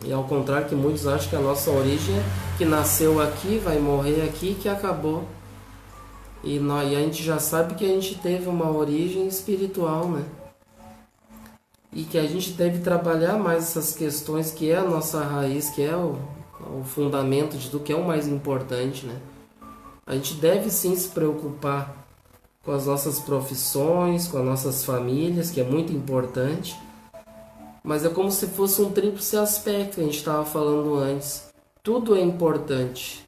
E ao contrário que muitos acham que a nossa origem é que nasceu aqui, vai morrer aqui, que acabou. E a gente já sabe que a gente teve uma origem espiritual, né? E que a gente deve trabalhar mais essas questões, que é a nossa raiz, que é o fundamento de tudo, que é o mais importante, né? A gente deve sim se preocupar com as nossas profissões, com as nossas famílias, que é muito importante. Mas é como se fosse um tríplice aspecto que a gente estava falando antes. Tudo é importante.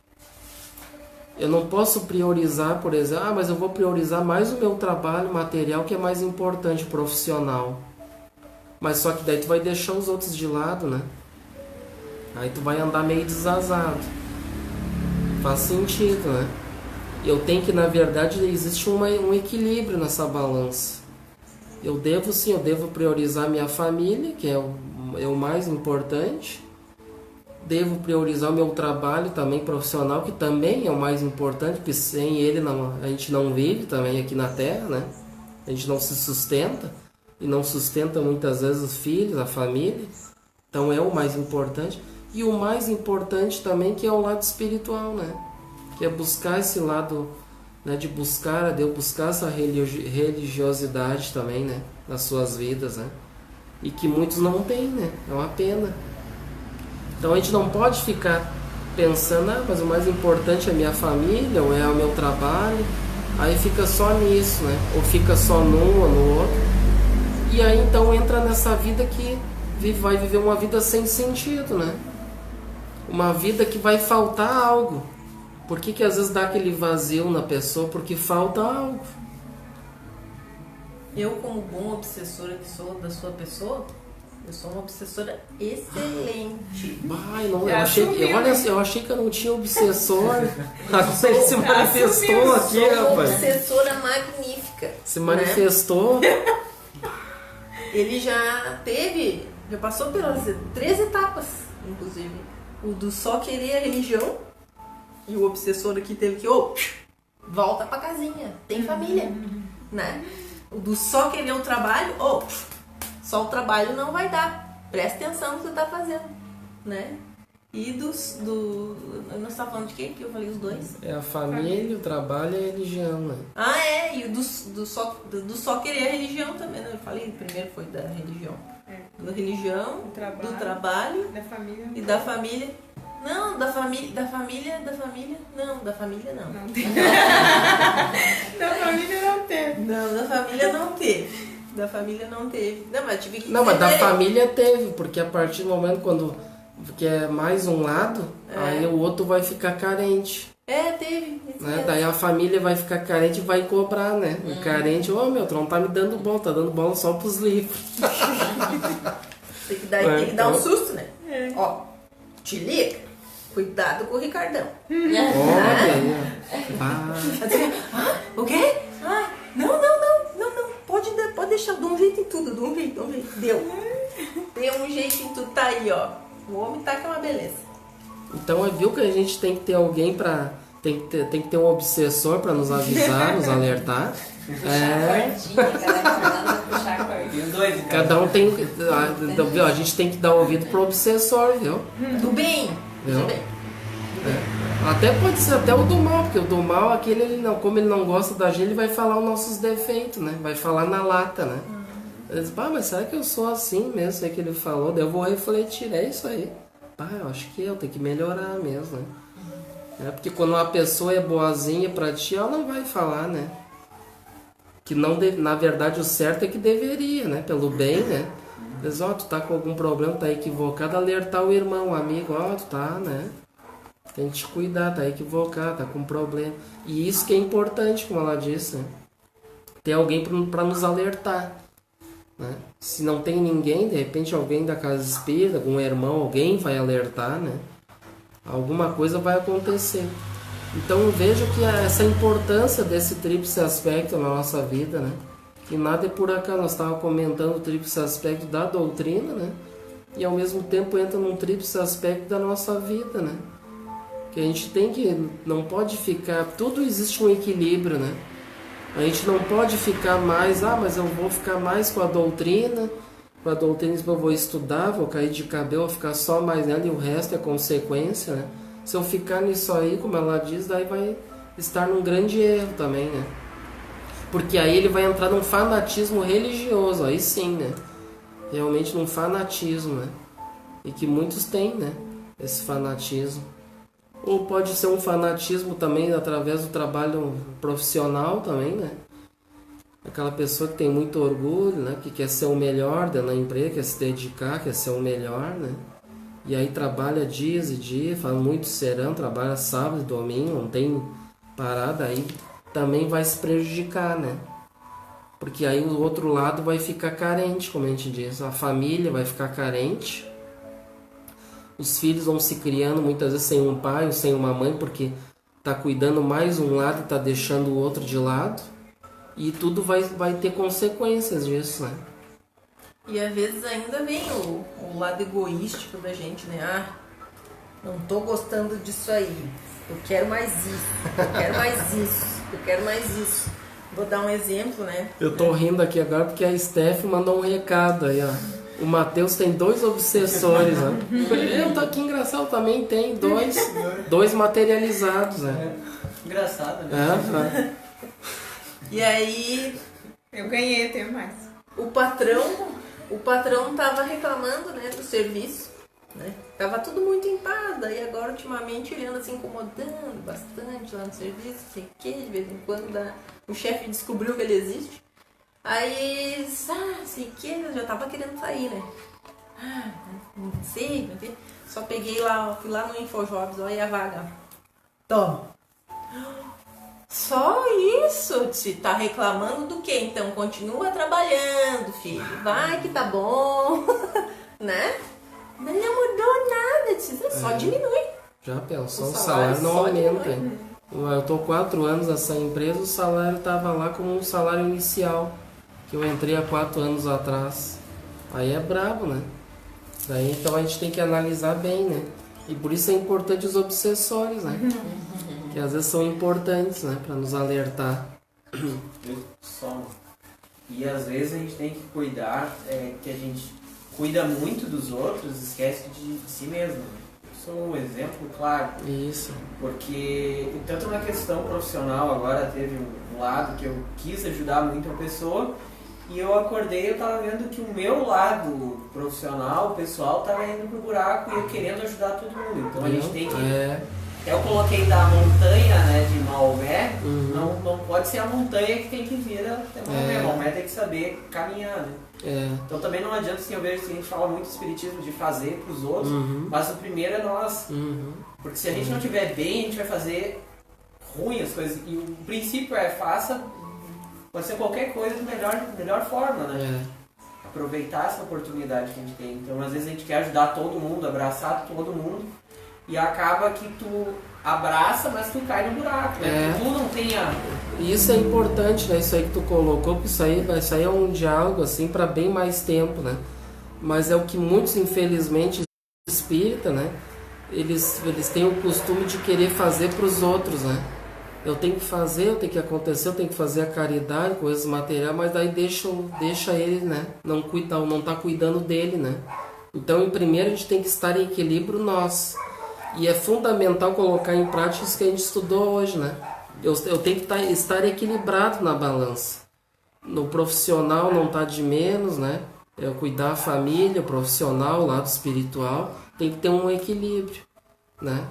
Eu não posso priorizar, por exemplo, mas eu vou priorizar mais o meu trabalho material, que é mais importante, profissional. Mas só que daí tu vai deixar os outros de lado, né? Aí tu vai andar meio desazado. Faz sentido, né? Eu tenho que, na verdade, existe um equilíbrio nessa balança. Eu devo priorizar minha família, que é o mais importante. Devo priorizar o meu trabalho também profissional, que também é o mais importante, porque sem ele a gente não vive também aqui na Terra, né? A gente não se sustenta. E não sustenta muitas vezes os filhos, a família. Então é o mais importante. E o mais importante também, que é o lado espiritual, né? Que é buscar esse lado, né, de buscar a Deus, buscar essa religiosidade também, né, nas suas vidas, né? E que muitos não têm, né? É uma pena. Então a gente não pode ficar pensando, mas o mais importante é a minha família, ou é o meu trabalho. Aí fica só nisso, né? Ou fica só num ou no outro. E aí então entra nessa vida que vai viver uma vida sem sentido, né? Uma vida que vai faltar algo. Por que às vezes dá aquele vazio na pessoa? Porque falta algo. Eu, como bom obsessora que sou da sua pessoa, eu sou uma obsessora excelente. Ai, não, eu achei que eu não tinha obsessor. Agora ele se manifestou aqui, rapaz. Sou uma rapaz. obsessora magnífica. Se manifestou. Né? Ele já passou pelas 3 etapas, inclusive. O do só querer a religião, e o obsessor aqui teve que, volta pra casinha, tem família, né? O do só querer o trabalho, só o trabalho não vai dar, presta atenção no que você tá fazendo, né? E nós estávamos falando de quem? Que eu falei os dois. É a família, o trabalho e a religião, né? E o do só querer a religião também, né? Eu falei, primeiro foi da religião. Da religião, do trabalho da família. E da família. Não, da família. Não, da família não. Da família não teve. Não, da família não teve. Da família não teve. Não, mas tive que Não, mas da família teve, porque a partir do momento que é mais um lado, aí o outro vai ficar carente. Teve. Né? Daí a família vai ficar carente e vai cobrar, né? O carente, tu não tá me dando bom, tá dando bola só pros livros. Tem que dar um susto, né? Te liga, cuidado com o Ricardão. Olha aí, O quê? Não. Pode deixar, dá um jeito em tudo, dá um jeito. Deu um jeito em tudo, tá aí, ó. O homem tá que é uma beleza. Então, viu que a gente tem que ter alguém pra... Tem que ter um obsessor pra nos avisar, nos alertar. Puxar a cordinha. Cada um tem... Viu? A gente tem que dar ouvido pro obsessor, viu? Do bem. Viu? Até pode ser até o do mal, porque o do mal, aquele, como ele não gosta da gente, ele vai falar os nossos defeitos, né? Vai falar na lata, né? Ele diz, mas será que eu sou assim mesmo? Isso aí que ele falou, daí eu vou refletir, é isso aí. Eu acho que eu tenho que melhorar mesmo, né? Porque quando uma pessoa é boazinha pra ti, ela não vai falar, né? Que não na verdade o certo é que deveria, né? Pelo bem, né? Diz, tu tá com algum problema, tá equivocado, alertar o irmão, o amigo, tu tá, né? Tem que te cuidar, tá equivocado, tá com problema. E isso que é importante, como ela disse, né? Ter alguém para nos alertar, né? Se não tem ninguém, de repente alguém da casa espírita, algum irmão, alguém vai alertar, né? Alguma coisa vai acontecer. Então veja que essa importância desse tríplice aspecto na nossa vida, né? Que nada é por acaso. Nós estávamos comentando o tríplice aspecto da doutrina, né? E ao mesmo tempo entra num tríplice aspecto da nossa vida, né? Que a gente tem que, não pode ficar, tudo existe um equilíbrio, né? A gente não pode ficar mais, mas eu vou ficar mais com a doutrina eu vou estudar, vou cair de cabelo, vou ficar só mais nela e o resto é consequência, né? Se eu ficar nisso aí, como ela diz, daí vai estar num grande erro também, né? Porque aí ele vai entrar num fanatismo religioso, aí sim, né? Realmente num fanatismo, né? E que muitos têm, né? Esse fanatismo. Ou pode ser um fanatismo também através do trabalho profissional também, né? Aquela pessoa que tem muito orgulho, né? Que quer ser o melhor na empresa, quer se dedicar, quer ser o melhor, né? E aí trabalha dias e dias, faz muito serão, trabalha sábado e domingo, não tem parada, aí também vai se prejudicar, né? Porque aí o outro lado vai ficar carente, como a gente diz. A família vai ficar carente. Os filhos vão se criando muitas vezes sem um pai ou sem uma mãe, porque tá cuidando mais um lado e tá deixando o outro de lado. E tudo vai ter consequências disso, né? E às vezes ainda vem o lado egoístico da gente, né? Não tô gostando disso aí. Eu quero mais isso. Eu quero mais isso. Eu quero mais isso. Vou dar um exemplo, né? Eu tô rindo aqui agora porque a Steph mandou um recado aí, ó. O Matheus tem 2 obsessores, né? Eu tô aqui engraçado, também tem dois materializados, né? Engraçado, né? E aí... Eu ganhei, eu tenho mais. O patrão tava reclamando, né, do serviço, né? Tava tudo muito em paz, daí agora ultimamente ele anda se incomodando bastante lá no serviço, sei o que, de vez em quando o chefe descobriu que ele existe. Aí, sei o que, eu já tava querendo sair, né? Não sei. Só peguei lá, fui lá no InfoJobs, olha a vaga. Toma. Só isso? Se tá reclamando do quê? Então continua trabalhando, filho. Vai que tá bom. Né? Mas não mudou nada, só diminui. Já pensou, o salário não aumenta. Eu tô 4 anos nessa empresa, o salário tava lá como um salário inicial, que eu entrei há 4 anos atrás. Aí é brabo, né? Daí então a gente tem que analisar bem, né? E por isso é importante os obsessores, né? Que às vezes são importantes, né? Para nos alertar. E às vezes a gente tem que cuidar, que a gente cuida muito dos outros, esquece de si mesmo. Eu sou um exemplo claro. Isso. Porque tanto na questão profissional agora teve um lado que eu quis ajudar muito a pessoa e eu acordei, eu tava vendo que o meu lado profissional, pessoal, tava indo pro buraco e eu querendo ajudar todo mundo. Então a gente tem que... Eu coloquei da montanha, né, de Maomé, não pode ser a montanha que tem que vir até Maomé. Maomé tem que saber caminhar, né? Então também não adianta, assim, eu vejo que a gente fala muito espiritismo de fazer para os outros, mas o primeiro é nós. Porque se a gente não estiver bem, a gente vai fazer ruim as coisas. E o princípio faça, pode ser qualquer coisa da melhor forma, né? Aproveitar essa oportunidade que a gente tem. Então às vezes a gente quer ajudar todo mundo, abraçar todo mundo, e acaba que tu abraça, mas tu cai no buraco, né? Tu não tem a... Isso é importante, né? Isso aí que tu colocou, porque isso aí é um diálogo, assim, para bem mais tempo, né? Mas é o que muitos, infelizmente, espírita, né? Eles têm o costume de querer fazer para os outros, né? Eu tenho que fazer, eu tenho que acontecer, eu tenho que fazer a caridade, coisas materiais, mas daí deixa ele, né? Não tá cuidando dele, né? Então, em primeiro, a gente tem que estar em equilíbrio nós. E é fundamental colocar em prática isso que a gente estudou hoje, né? Eu tenho que estar equilibrado na balança. No profissional não tá de menos, né? Eu cuidar da família, profissional, lado espiritual, tem que ter um equilíbrio, né?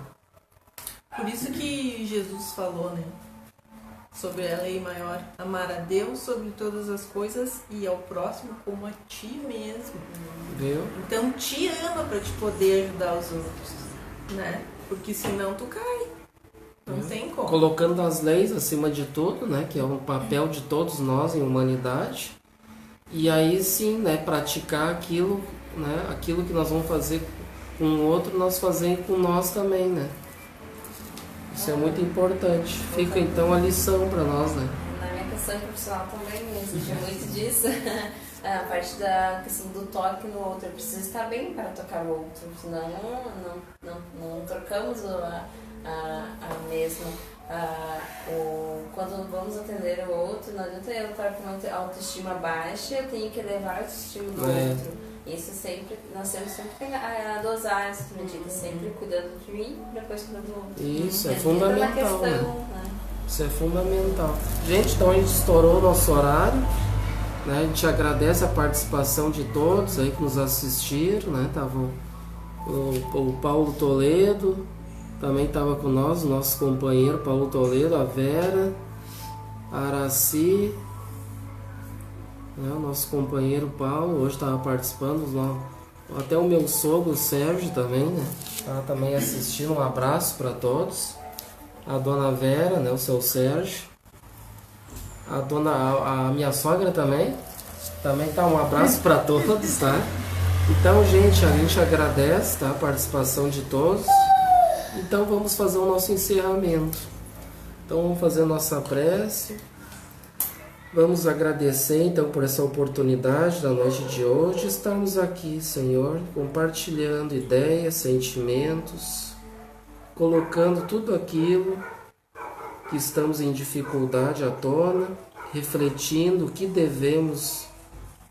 Por isso que Jesus falou, né? Sobre a lei maior, amar a Deus sobre todas as coisas e ao próximo como a ti mesmo. Viu? Então te ama para te poder ajudar os outros, né? Porque senão tu cai. Não tem como. Colocando as leis acima de tudo, né? Que é um papel de todos nós em humanidade. E aí sim, né? Praticar aquilo, né? Aquilo que nós vamos fazer com o outro, nós fazemos com nós também, né? Isso é muito importante. Fica então a lição para nós, né? Na minha questão profissional também existe muito disso. A parte da questão do toque no outro. Eu preciso estar bem para tocar o outro, senão não trocamos a mesma. Quando vamos atender o outro, não adianta eu estar com uma autoestima baixa, eu tenho que elevar a autoestima do outro. Isso sempre, nós temos sempre que dosar essas medidas, sempre cuidando de mim, depois cuidando do outro. Isso é fundamental. Questão, né? Isso é fundamental. Gente, então a gente estourou o nosso horário, né? A gente agradece a participação de todos aí que nos assistiram, né? Tava o Paulo Toledo, também estava com nós, o nosso companheiro Paulo Toledo, a Vera, a Araci, né? O nosso companheiro Paulo, hoje estava participando, até o meu sogro, o Sérgio também, né? Estava também assistindo, um abraço para todos. A dona Vera, né? O seu Sérgio. A minha sogra também tá, um abraço para todos, tá? Então, gente, a gente agradece, tá? A participação de todos. Então vamos fazer o nosso encerramento. Então vamos fazer a nossa prece. Vamos agradecer então por essa oportunidade da noite de hoje. Estamos aqui, Senhor, compartilhando ideias, sentimentos, colocando tudo aquilo que estamos em dificuldade à tona, refletindo o que devemos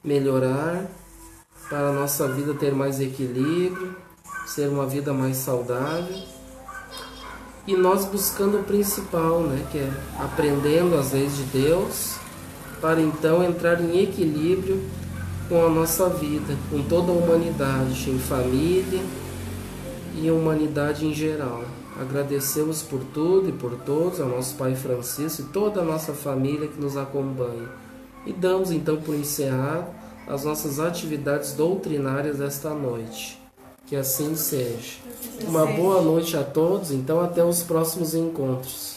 melhorar para a nossa vida ter mais equilíbrio, ser uma vida mais saudável. E nós buscando o principal, né, que é aprendendo as leis de Deus, para então entrar em equilíbrio com a nossa vida, com toda a humanidade, em família e humanidade em geral. Agradecemos por tudo e por todos, ao nosso Pai Francisco e toda a nossa família que nos acompanha. E damos então por encerrado as nossas atividades doutrinárias desta noite. Que assim seja. Uma boa noite a todos, então até os próximos encontros.